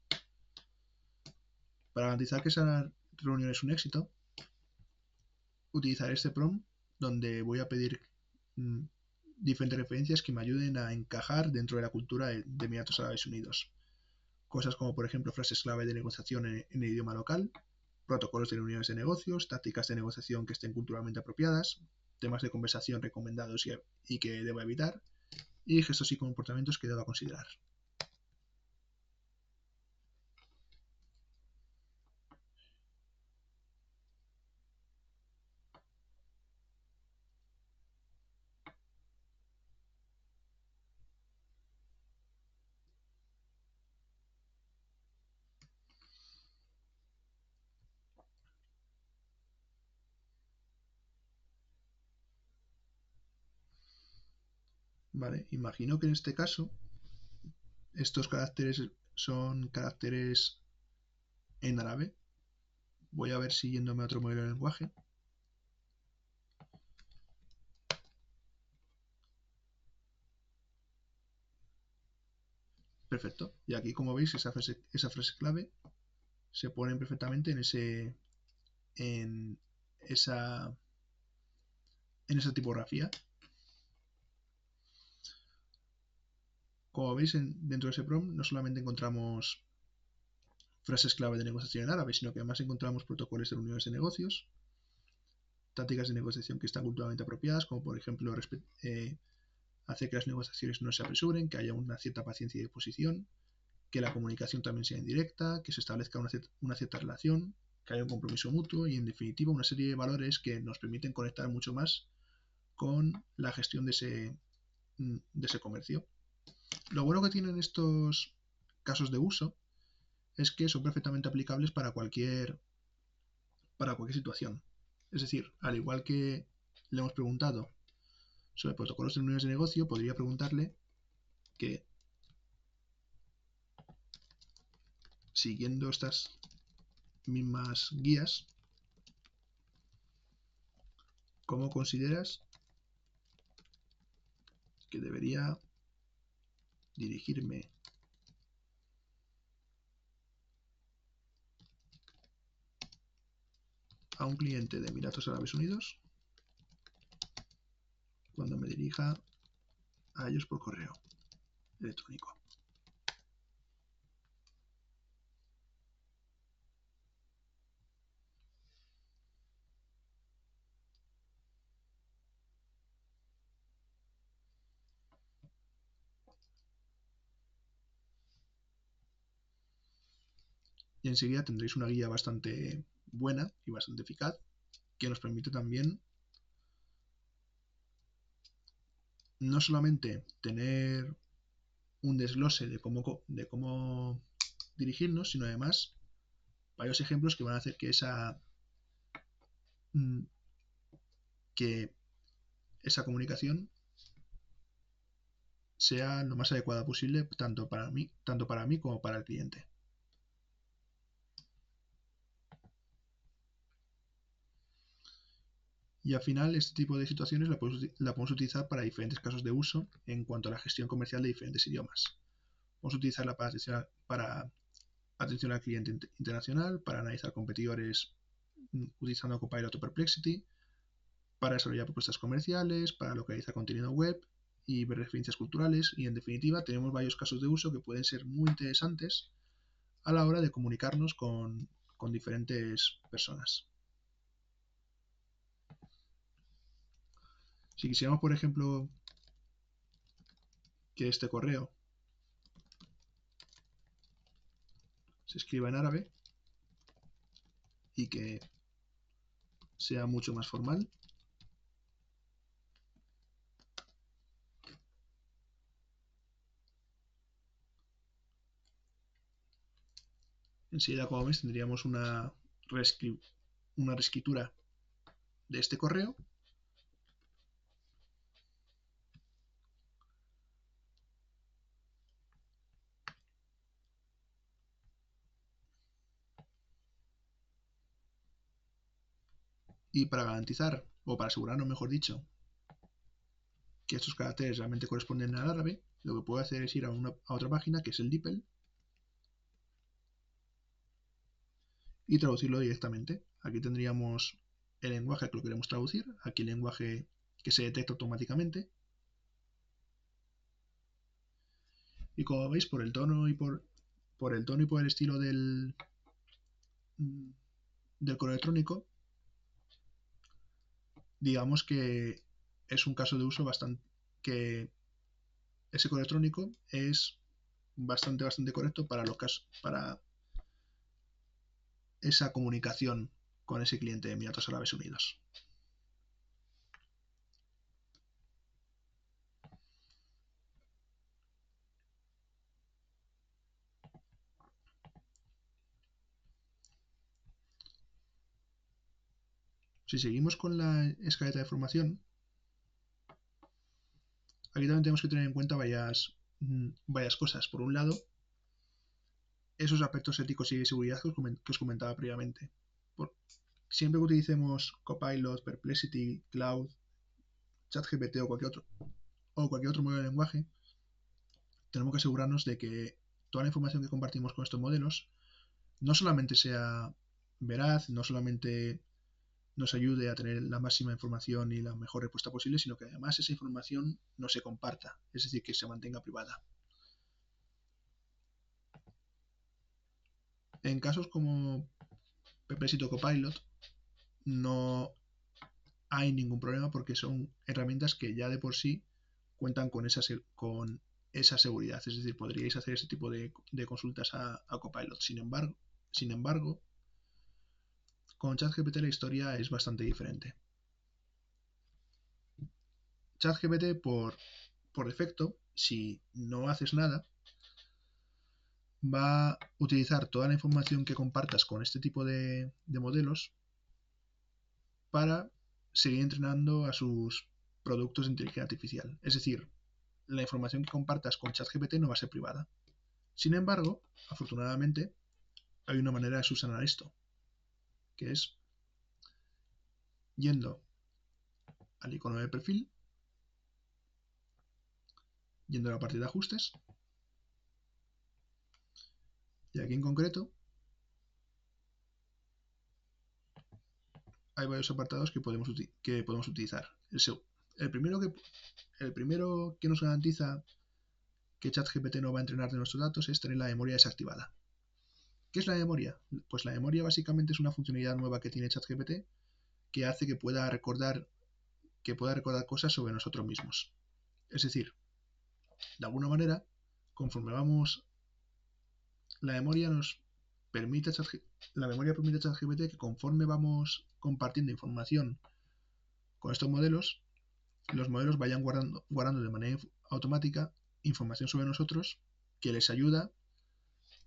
Para garantizar que esa reunión es un éxito, utilizaré este prompt donde voy a pedir diferentes referencias que me ayuden a encajar dentro de la cultura de Emiratos Árabes Unidos. Cosas como, por ejemplo, frases clave de negociación en el idioma local, protocolos de reuniones de negocios, tácticas de negociación que estén culturalmente apropiadas, temas de conversación recomendados y que deba evitar, y gestos y comportamientos que deba considerar. Vale, imagino que en este caso estos caracteres son caracteres en árabe. Voy a ver siguiéndome a otro modelo de lenguaje. Perfecto. Y aquí, como veis, esa frase clave se pone perfectamente en esa tipografía. Como veis, dentro de ese prompt no solamente encontramos frases clave de negociación en árabe, sino que además encontramos protocolos de reuniones de negocios, tácticas de negociación que están culturalmente apropiadas, como por ejemplo hacer que las negociaciones no se apresuren, que haya una cierta paciencia y disposición, que la comunicación también sea indirecta, que se establezca una cierta relación, que haya un compromiso mutuo y, en definitiva, una serie de valores que nos permiten conectar mucho más con la gestión de ese comercio. Lo bueno que tienen estos casos de uso es que son perfectamente aplicables para cualquier situación. Es decir, al igual que le hemos preguntado sobre protocolos de reuniones de negocio, podría preguntarle que, siguiendo estas mismas guías, ¿cómo consideras que debería dirigirme a un cliente de Emiratos Árabes Unidos cuando me dirija a ellos por correo electrónico? Y enseguida tendréis una guía bastante buena y bastante eficaz que nos permite también no solamente tener un desglose de cómo dirigirnos, sino además varios ejemplos que van a hacer que esa comunicación sea lo más adecuada posible tanto para mí como para el cliente. Y al final, este tipo de situaciones la podemos utilizar para diferentes casos de uso en cuanto a la gestión comercial de diferentes idiomas. Podemos utilizarla para atención al cliente internacional, para analizar competidores utilizando Copilot o Perplexity, para desarrollar propuestas comerciales, para localizar contenido web y ver referencias culturales. Y en definitiva, tenemos varios casos de uso que pueden ser muy interesantes a la hora de comunicarnos con diferentes personas. Si quisiéramos, por ejemplo, que este correo se escriba en árabe y que sea mucho más formal, enseguida, como veis, tendríamos una reescritura de este correo . Y para garantizar, o para asegurarnos, mejor dicho, que estos caracteres realmente corresponden al árabe, lo que puedo hacer es ir a otra página, que es el DeepL, y traducirlo directamente. Aquí tendríamos el lenguaje que lo queremos traducir, aquí el lenguaje que se detecta automáticamente. Y como veis, por el tono y por el estilo del correo electrónico, digamos que es un caso de uso bastante que ese correo electrónico es bastante correcto para los casos, para esa comunicación con ese cliente de Emiratos Árabes Unidos. Si seguimos con la escaleta de formación, aquí también tenemos que tener en cuenta varias cosas. Por un lado, esos aspectos éticos y de seguridad que os comentaba previamente. Siempre que utilicemos Copilot, Perplexity, Cloud, ChatGPT o cualquier otro modelo de lenguaje, tenemos que asegurarnos de que toda la información que compartimos con estos modelos no solamente sea veraz, no solamente nos ayude a tener la máxima información y la mejor respuesta posible, sino que además esa información no se comparta, es decir, que se mantenga privada. En casos como Perplexity o Copilot, no hay ningún problema porque son herramientas que ya de por sí cuentan con esa seguridad. Es decir, podríais hacer ese tipo de consultas a Copilot. Sin embargo, con ChatGPT la historia es bastante diferente. ChatGPT por defecto, si no haces nada, va a utilizar toda la información que compartas con este tipo de modelos para seguir entrenando a sus productos de inteligencia artificial. Es decir, la información que compartas con ChatGPT no va a ser privada. Sin embargo, afortunadamente, hay una manera de subsanar esto, que es yendo al icono de perfil, yendo a la parte de ajustes, y aquí en concreto hay varios apartados que podemos utilizar. El primero que nos garantiza que ChatGPT no va a entrenar de nuestros datos es tener la memoria desactivada. ¿Qué es la memoria? Pues la memoria básicamente es una funcionalidad nueva que tiene ChatGPT que hace que pueda recordar cosas sobre nosotros mismos. Es decir, de alguna manera, conforme vamos, la memoria permite a ChatGPT que conforme vamos compartiendo información con estos modelos, los modelos vayan guardando de manera automática información sobre nosotros que les ayuda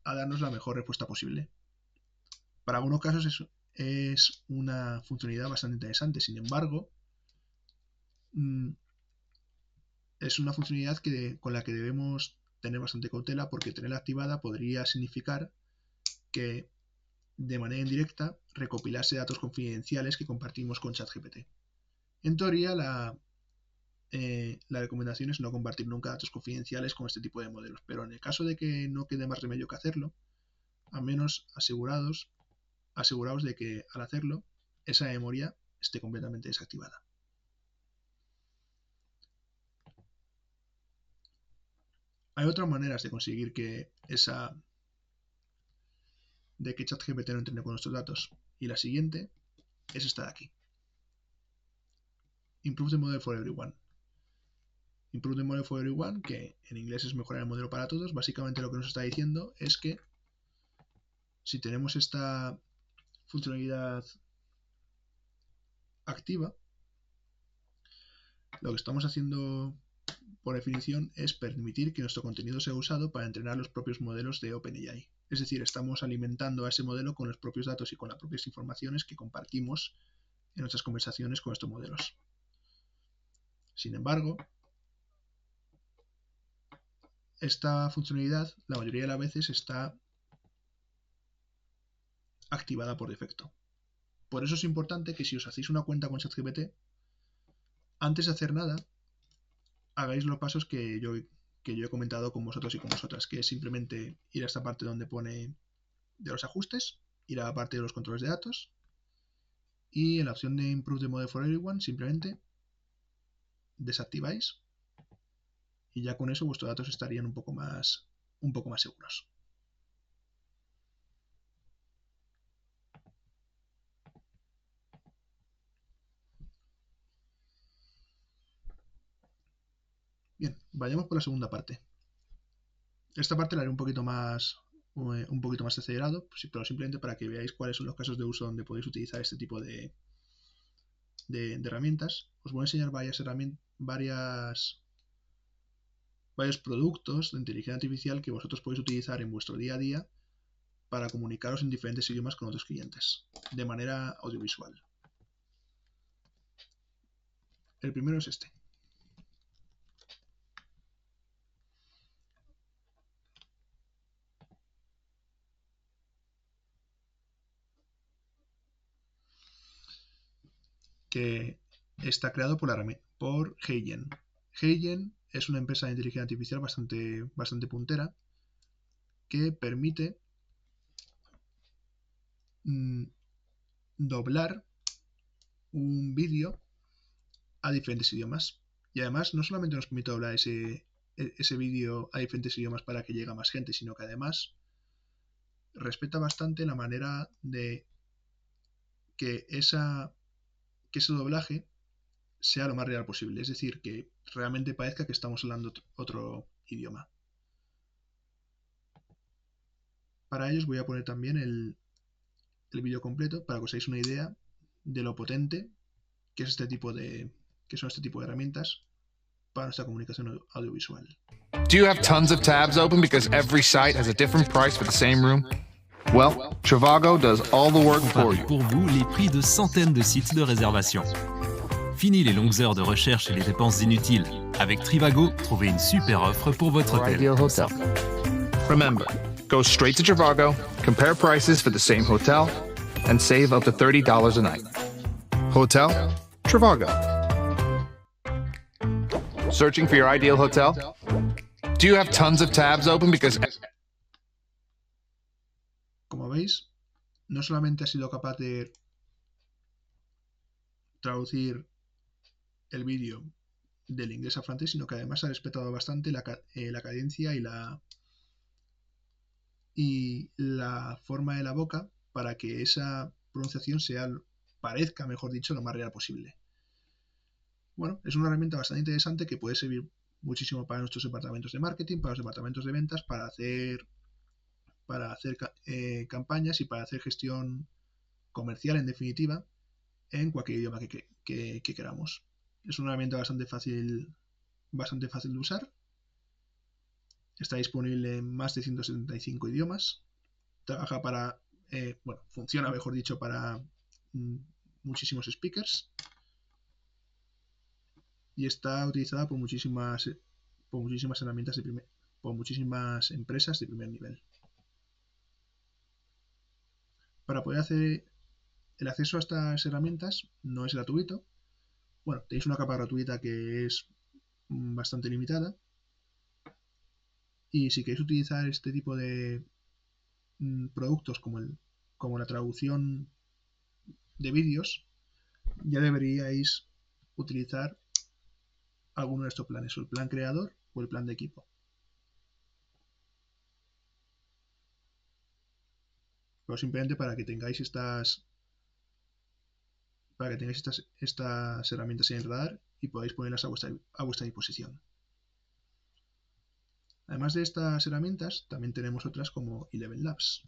a darnos la mejor respuesta posible. Para algunos casos es una funcionalidad bastante interesante. Sin embargo, es una funcionalidad con la que debemos tener bastante cautela porque tenerla activada podría significar que de manera indirecta recopilase datos confidenciales que compartimos con ChatGPT. En teoría, la recomendación es no compartir nunca datos confidenciales con este tipo de modelos, pero en el caso de que no quede más remedio que hacerlo, al menos aseguraos de que al hacerlo, esa memoria esté completamente desactivada. Hay otras maneras de conseguir de que ChatGPT no entrene con nuestros datos. Y la siguiente es esta de aquí. Improve the model for everyone. Improve the model for everyone, que en inglés es mejorar el modelo para todos. Básicamente lo que nos está diciendo es que si tenemos esta funcionalidad activa, lo que estamos haciendo por definición es permitir que nuestro contenido sea usado para entrenar los propios modelos de OpenAI. Es decir, estamos alimentando a ese modelo con los propios datos y con las propias informaciones que compartimos en nuestras conversaciones con estos modelos. Sin embargo, esta funcionalidad la mayoría de las veces está activada por defecto. Por eso es importante que si os hacéis una cuenta con ChatGPT, antes de hacer nada, hagáis los pasos que yo he comentado con vosotros y con vosotras, que es simplemente ir a esta parte donde pone de los ajustes, ir a la parte de los controles de datos, y en la opción de Improve the Model for Everyone simplemente desactiváis y ya con eso vuestros datos estarían un poco más seguros. Bien, vayamos por la segunda parte. Esta parte la haré un poquito más acelerado, pero simplemente para que veáis cuáles son los casos de uso donde podéis utilizar este tipo de herramientas. Os voy a enseñar varios productos de inteligencia artificial que vosotros podéis utilizar en vuestro día a día para comunicaros en diferentes idiomas con otros clientes, de manera audiovisual. El primero es este. Que está creado por Heijen. Heijen es una empresa de inteligencia artificial bastante puntera que permite doblar un vídeo a diferentes idiomas. Y además no solamente nos permite doblar ese vídeo a diferentes idiomas para que llegue a más gente, sino que además respeta bastante la manera de que ese doblaje sea lo más real posible. Es decir, que realmente parezca que estamos hablando otro idioma. Para ello os voy a poner también el vídeo completo para que os hagáis una idea de lo potente que son este tipo de herramientas para nuestra comunicación audiovisual.
Do you have tons of tabs open because every site has a different price for the same room? Well, Trivago does all the work for you.
Pour vous, les prix de centaines de sites de réservation. Fini les longues heures de recherche et les dépenses inutiles. Avec Trivago, trouvez une super offre pour votre hôtel.
Ideal hotel. Remember, go straight to Trivago, compare prices for the same hotel, and save up to $30 a night. Hotel? Trivago. Searching for your ideal hotel? Do you have tons of tabs open because...
Como veis, no solamente ha sido capaz de traducir el vídeo del inglés a francés, sino que además ha respetado bastante la cadencia y la forma de la boca para que esa pronunciación parezca, mejor dicho, lo más real posible. Bueno, es una herramienta bastante interesante que puede servir muchísimo para nuestros departamentos de marketing, para los departamentos de ventas, para hacer campañas y para hacer gestión comercial, en definitiva, en cualquier idioma que queramos. Es una herramienta bastante fácil de usar. Está disponible en más de 175 idiomas. Trabaja funciona, mejor dicho, para muchísimos speakers. Y está utilizada por muchísimas muchísimas empresas de primer nivel. Para poder hacer el acceso a estas herramientas no es gratuito. Bueno, tenéis una capa gratuita que es bastante limitada. Y si queréis utilizar este tipo de productos como la traducción de vídeos, ya deberíais utilizar alguno de estos planes, o el plan creador o el plan de equipo. Pero simplemente para que tengáis estas herramientas en el radar y podáis ponerlas a vuestra disposición. Además de estas herramientas, también tenemos otras como Eleven Labs.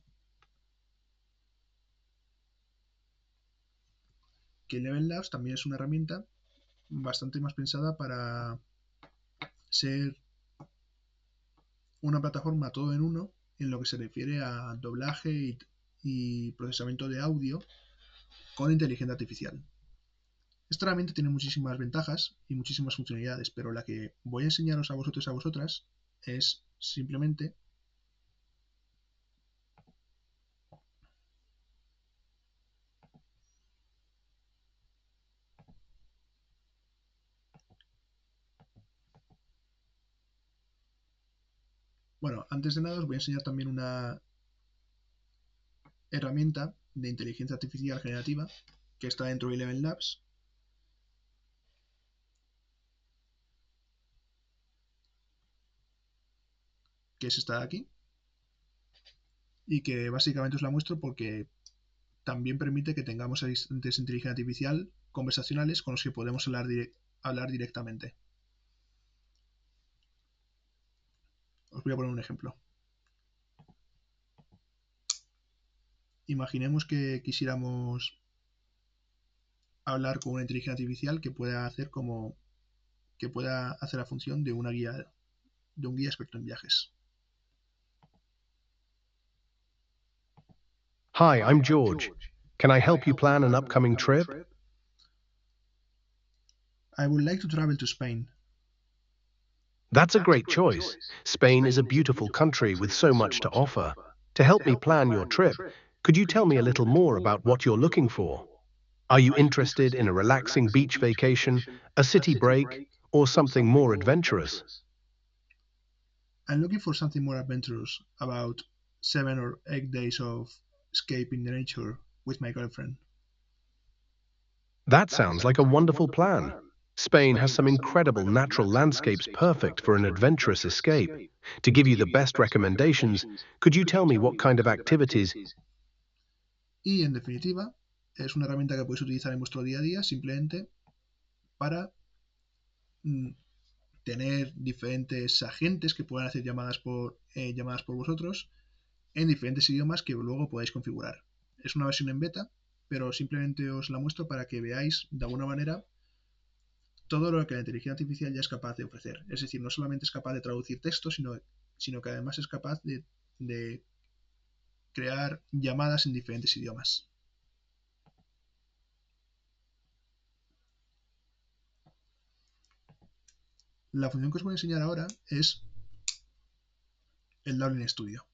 Que Eleven Labs también es una herramienta bastante más pensada para ser una plataforma todo en uno en lo que se refiere a doblaje y procesamiento de audio con inteligencia artificial. Esta herramienta tiene muchísimas ventajas y muchísimas funcionalidades, pero la que voy a enseñaros a vosotros y a vosotras es simplemente Bueno, antes de nada os voy a enseñar también una herramienta de inteligencia artificial generativa que está dentro de Eleven Labs, que es esta de aquí, y que básicamente os la muestro porque también permite que tengamos asistentes de inteligencia artificial conversacionales con los que podemos hablar directamente. Os voy a poner un ejemplo. Imaginemos que quisiéramos hablar con una inteligencia artificial que pueda hacer la función de un guía experto en viajes.
Hi, I'm George. Can I help you plan an upcoming trip?
I would like to travel to Spain.
That's a great choice. Spain is a beautiful country with so much to offer. To help me plan your trip, could you tell me a little more about what you're looking for? Are you interested in a relaxing beach vacation, a city break, or something more adventurous?
I'm looking for something more adventurous, about 7 or 8 days of escaping the nature with my girlfriend.
That sounds like a wonderful plan. Spain has some incredible natural landscapes perfect for an adventurous escape. To give you the best recommendations, could you tell me what kind of activities?
Y en definitiva, es una herramienta que podéis utilizar en vuestro día a día simplemente para tener diferentes agentes que puedan hacer llamadas por vosotros en diferentes idiomas que luego podáis configurar. Es una versión en beta, pero simplemente os la muestro para que veáis de alguna manera todo lo que la inteligencia artificial ya es capaz de ofrecer. Es decir, no solamente es capaz de traducir texto, sino que además es capaz de crear llamadas en diferentes idiomas. La función que os voy a enseñar ahora es el Dublin Studio,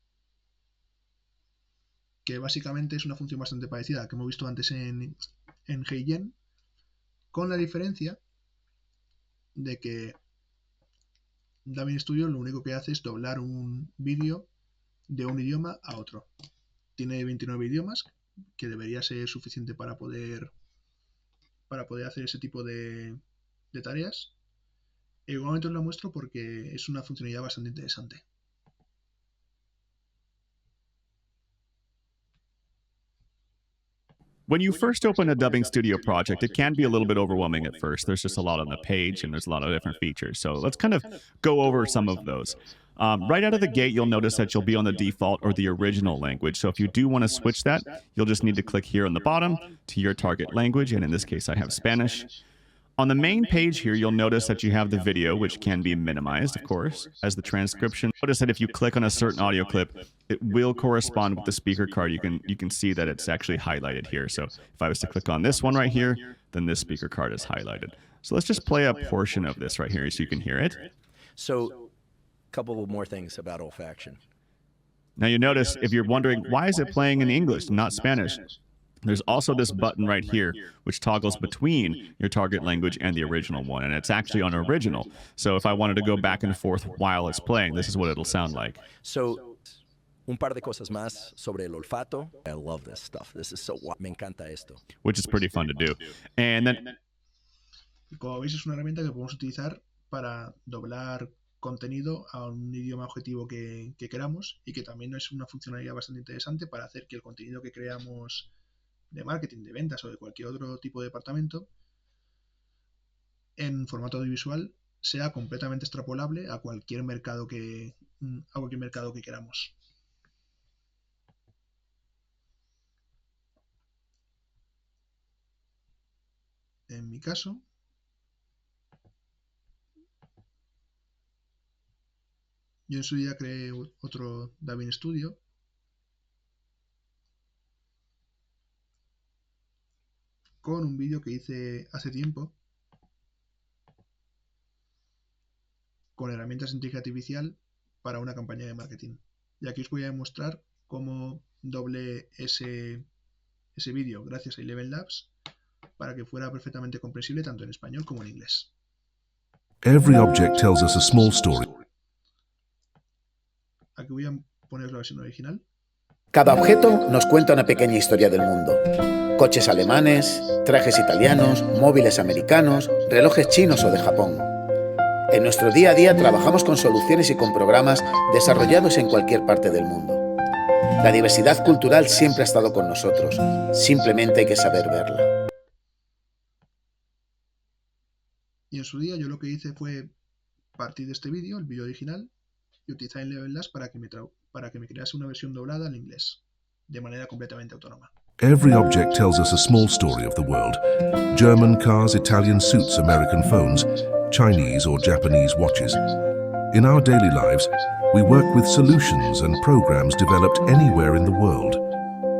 que básicamente es una función bastante parecida a la que hemos visto antes en HeyGen, con la diferencia de que Dublin Studio lo único que hace es doblar un vídeo de un idioma a otro. Tiene 29 idiomas, que debería ser suficiente para poder hacer ese tipo de tareas. Igualmente os la muestro porque es una funcionalidad bastante interesante.
When you first open a Dubbing Studio project, it can be a little bit overwhelming at first. There's just a lot on the page and there's a lot of different features. So let's kind of go over some of those. Right out of the gate, you'll notice that you'll be on the default or the original language. So if you do want to switch that, you'll just need to click here on the bottom to your target language. And in this case, I have Spanish. On the main page here, you'll notice that you have the video, which can be minimized, of course, as the transcription. Notice that if you click on a certain audio clip, it will correspond with the speaker card. You can see that it's actually highlighted here. So if I was to click on this one right here, then this speaker card is highlighted. So let's just play a portion of this right here so you can hear it.
So a couple more things about olfaction.
Now you notice, if you're wondering, why is it playing in English, not Spanish? There's also this button right here, which toggles between your target language and the original one, and it's actually on original. So if I wanted to go back and forth while it's playing, this is what it'll sound like.
So, un par de cosas más sobre el olfato. I love this stuff. This is so me encanta esto.
Which is pretty fun to do. And then,
como veis, es una herramienta que podemos utilizar para doblar contenido a un idioma objetivo que queramos, y que también es una funcionalidad bastante interesante para hacer que el contenido que creamos de marketing, de ventas o de cualquier otro tipo de departamento en formato audiovisual sea completamente extrapolable a cualquier mercado que queramos. En mi caso, yo en su día creé otro Dubbing Studio con un vídeo que hice hace tiempo con herramientas de inteligencia artificial para una campaña de marketing. Y aquí os voy a mostrar cómo doblé ese vídeo gracias a Eleven Labs para que fuera perfectamente comprensible tanto en español como en inglés.
Every object tells us a small story.
Aquí voy a poner la versión original.
Cada objeto nos cuenta una pequeña historia del mundo. Coches alemanes, trajes italianos, móviles americanos, relojes chinos o de Japón. En nuestro día a día trabajamos con soluciones y con programas desarrollados en cualquier parte del mundo. La diversidad cultural siempre ha estado con nosotros, simplemente hay que saber verla.
Y en su día yo lo que hice fue partir de este vídeo, el vídeo original, y utilizar el Level Dash para que me crease una versión doblada al inglés, de manera completamente autónoma.
Every object tells us a small story of the world. German cars, Italian suits, American phones, Chinese or Japanese watches. In our daily lives, we work with solutions and programs developed anywhere in the world.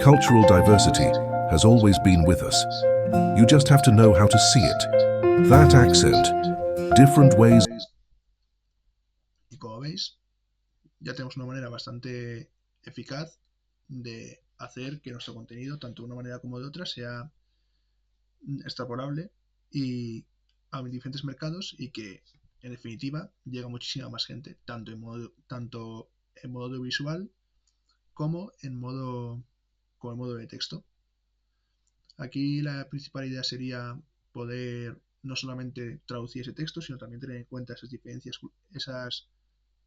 Cultural diversity has always been with us. You just have to know how to see it. That accent, different ways.
Y como veis, ya tenemos una manera bastante eficaz de hacer que nuestro contenido, tanto de una manera como de otra, sea extrapolable y a diferentes mercados y que, en definitiva, llega a muchísima más gente, tanto en modo audiovisual como en modo de texto. Aquí la principal idea sería poder no solamente traducir ese texto, sino también tener en cuenta esas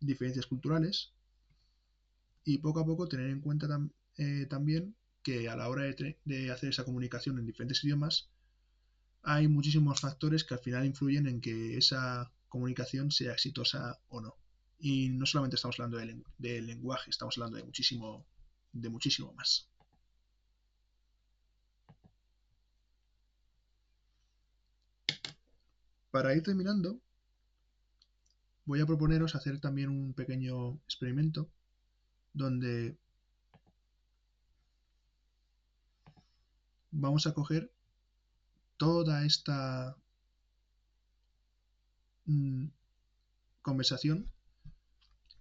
diferencias culturales y poco a poco tener en cuenta también que a la hora de hacer esa comunicación en diferentes idiomas hay muchísimos factores que al final influyen en que esa comunicación sea exitosa o no. Y no solamente estamos hablando del lenguaje, estamos hablando de muchísimo más. Para ir terminando, voy a proponeros hacer también un pequeño experimento donde vamos a coger toda esta conversación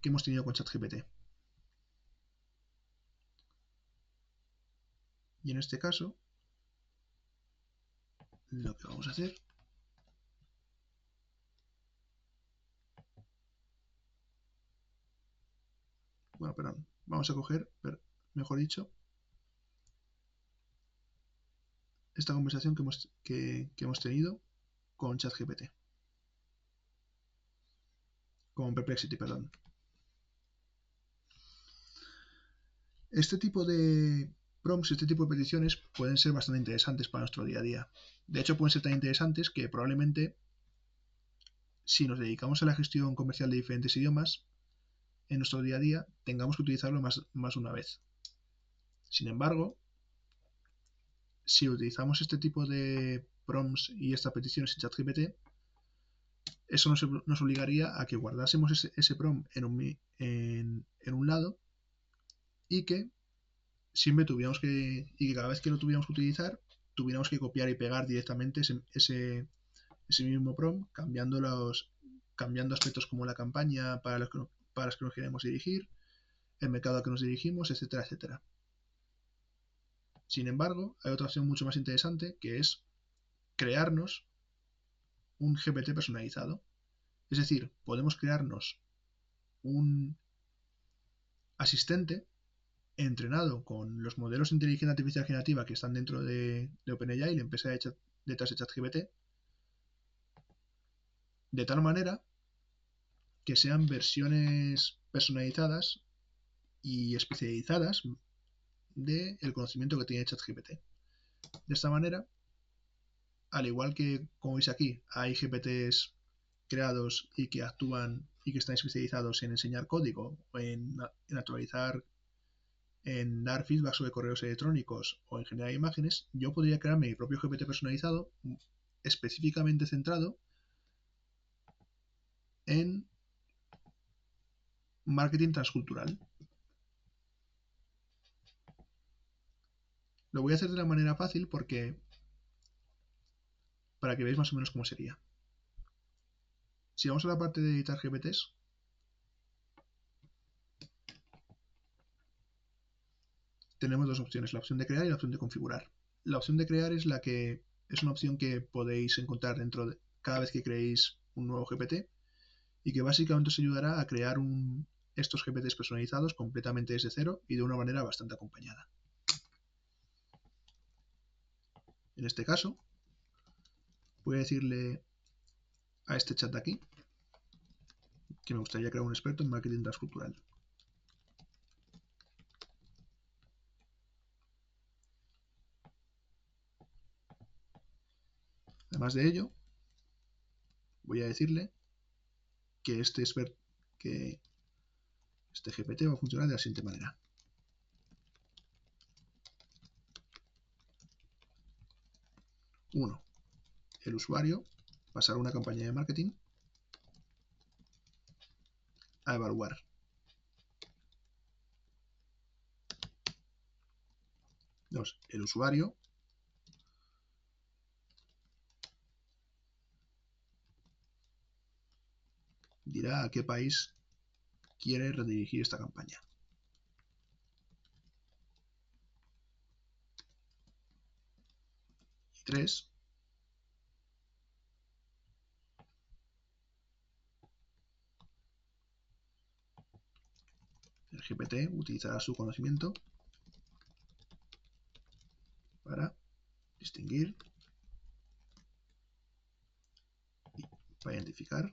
que hemos tenido con ChatGPT. Y en este caso, lo que vamos a hacer vamos a coger, mejor dicho, esta conversación que hemos tenido con ChatGPT. Con Perplexity, perdón. Este tipo de prompts, este tipo de peticiones pueden ser bastante interesantes para nuestro día a día. De hecho, pueden ser tan interesantes que probablemente, si nos dedicamos a la gestión comercial de diferentes idiomas, en nuestro día a día tengamos que utilizarlo más de una vez. Sin embargo, si utilizamos este tipo de prompts y estas peticiones en ChatGPT, eso nos obligaría a que guardásemos ese prompt en un lado y que siempre y que cada vez que lo tuviéramos que utilizar, tuviéramos que copiar y pegar directamente ese mismo prompt, cambiando aspectos como la campaña para los que nos queremos dirigir, el mercado al que nos dirigimos, etcétera, etcétera. Sin embargo, hay otra opción mucho más interesante, que es crearnos un GPT personalizado. Es decir, podemos crearnos un asistente entrenado con los modelos de inteligencia artificial generativa que están dentro de OpenAI, la empresa detrás de ChatGPT, de tal manera que sean versiones personalizadas y especializadas del conocimiento que tiene ChatGPT. De esta manera, al igual que, como veis aquí, hay GPTs creados y que actúan y que están especializados en enseñar código, en actualizar, en dar feedback sobre correos electrónicos o en generar imágenes, yo podría crearme mi propio GPT personalizado específicamente centrado en marketing transcultural. Lo voy a hacer de una manera fácil para que veáis más o menos cómo sería. Si vamos a la parte de editar GPTs, tenemos dos opciones, la opción de crear y la opción de configurar. La opción de crear es una opción que podéis encontrar dentro de cada vez que creéis un nuevo GPT y que básicamente os ayudará a crear un estos GPTs personalizados completamente desde cero y de una manera bastante acompañada. En este caso, voy a decirle a este chat de aquí que me gustaría crear un experto en marketing transcultural. Además de ello, voy a decirle que este GPT va a funcionar de la siguiente manera. Uno, el usuario pasará una campaña de marketing a evaluar. Dos, el usuario dirá a qué país quiere redirigir esta campaña. Y tres, el GPT utilizará su conocimiento para distinguir y para identificar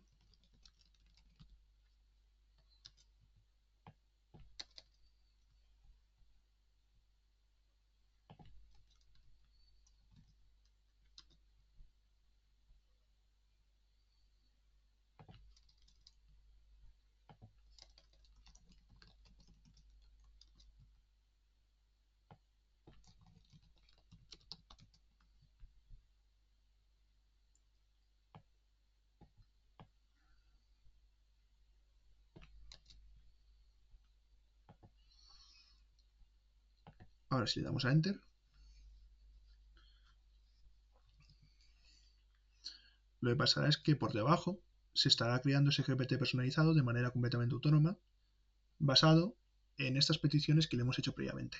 Ahora, si le damos a Enter, lo que pasará es que por debajo se estará creando ese GPT personalizado de manera completamente autónoma, basado en estas peticiones que le hemos hecho previamente.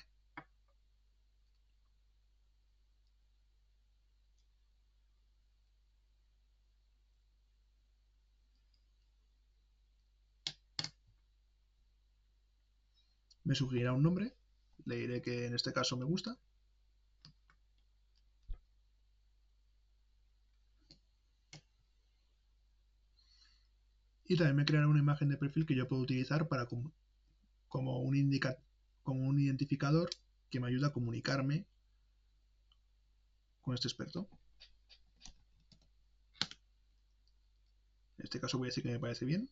Me sugerirá un nombre, le diré que en este caso me gusta. Y también me creará una imagen de perfil que yo puedo utilizar para como un identificador que me ayuda a comunicarme con este experto. En este caso voy a decir que me parece bien.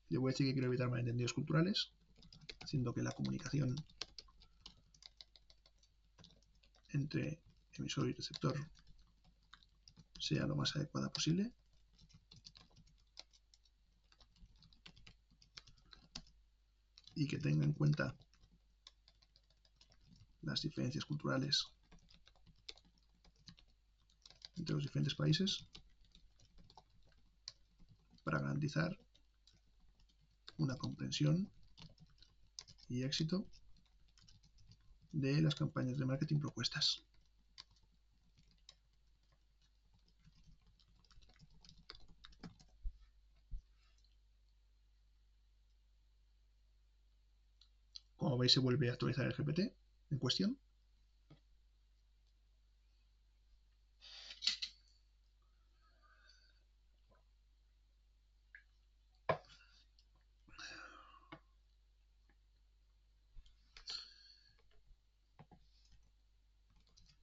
Le voy a decir que quiero evitar malentendidos culturales, haciendo que la comunicación entre emisor y receptor sea lo más adecuada posible. Y que tenga en cuenta las diferencias culturales entre los diferentes países para garantizar una comprensión y éxito de las campañas de marketing propuestas. Como veis, se vuelve a actualizar el GPT en cuestión.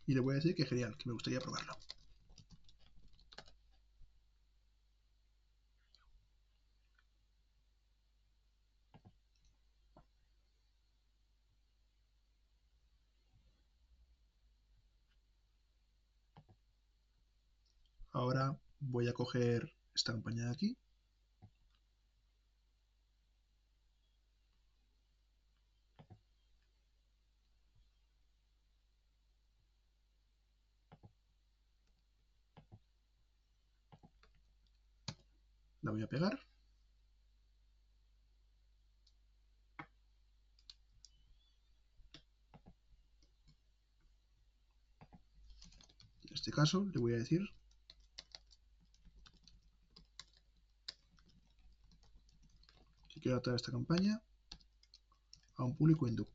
Y le voy a decir que genial, que me gustaría probarlo. Ahora voy a coger esta campaña de aquí. La voy a pegar. este caso le voy a decir que quiero adaptar esta campaña a un público hindú.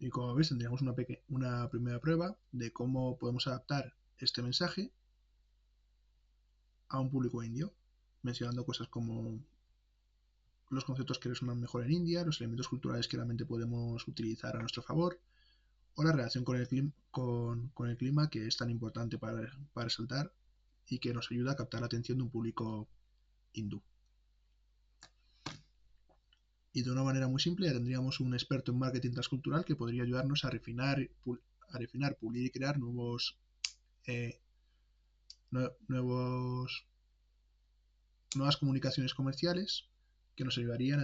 Y como veis tendríamos una primera prueba de cómo podemos adaptar este mensaje a un público indio, mencionando cosas como los conceptos que resuenan mejor en India, los elementos culturales que realmente podemos utilizar a nuestro favor, o la relación con el clima que es tan importante para resaltar y que nos ayuda a captar la atención de un público hindú. Y de una manera muy simple ya tendríamos un experto en marketing transcultural que podría ayudarnos a refinar, pulir y crear nuevas comunicaciones comerciales que nos ayudarían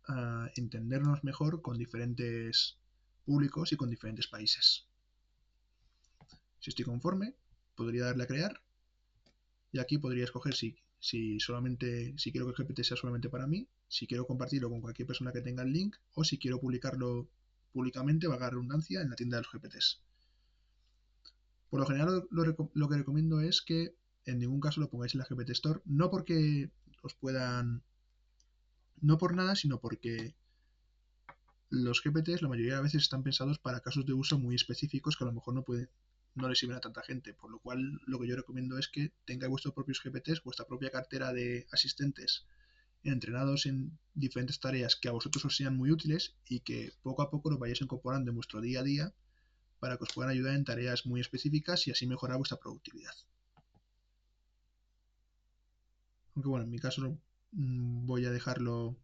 a entendernos mejor con diferentes públicos y con diferentes países. Si estoy conforme, podría darle a crear y aquí podría escoger si quiero que el GPT sea solamente para mí, si quiero compartirlo con cualquier persona que tenga el link o si quiero publicarlo públicamente, valga la redundancia, en la tienda de los GPTs. Por lo general lo que recomiendo es que en ningún caso lo pongáis en la GPT Store, no porque os puedan, no por nada, sino porque los GPTs la mayoría de veces están pensados para casos de uso muy específicos que a lo mejor no les sirven a tanta gente, por lo cual lo que yo recomiendo es que tengáis vuestros propios GPTs, vuestra propia cartera de asistentes entrenados en diferentes tareas que a vosotros os sean muy útiles y que poco a poco los vayáis incorporando en vuestro día a día para que os puedan ayudar en tareas muy específicas y así mejorar vuestra productividad. Aunque bueno, en mi caso voy a dejarlo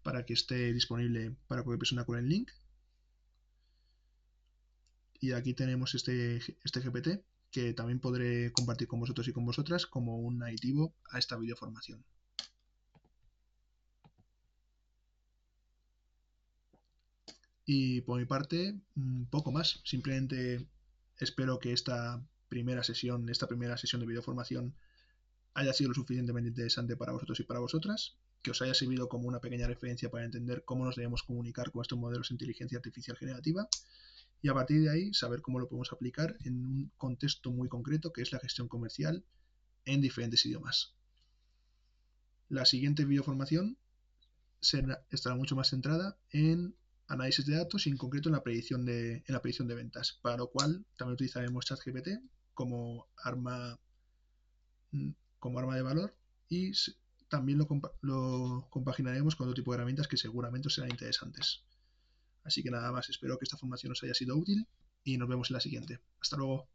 para que esté disponible para cualquier persona con el link. Y aquí tenemos este GPT que también podré compartir con vosotros y con vosotras como un aditivo a esta videoformación. Y por mi parte, poco más. Simplemente espero que esta primera sesión de videoformación haya sido lo suficientemente interesante para vosotros y para vosotras, que os haya servido como una pequeña referencia para entender cómo nos debemos comunicar con estos modelos de inteligencia artificial generativa y a partir de ahí saber cómo lo podemos aplicar en un contexto muy concreto que es la gestión comercial en diferentes idiomas. La siguiente videoformación estará mucho más centrada en análisis de datos y en concreto en la predicción de ventas, para lo cual también utilizaremos ChatGPT como arma de valor y también lo compaginaremos con otro tipo de herramientas que seguramente os serán interesantes. Así que nada más, espero que esta formación os haya sido útil y nos vemos en la siguiente. Hasta luego.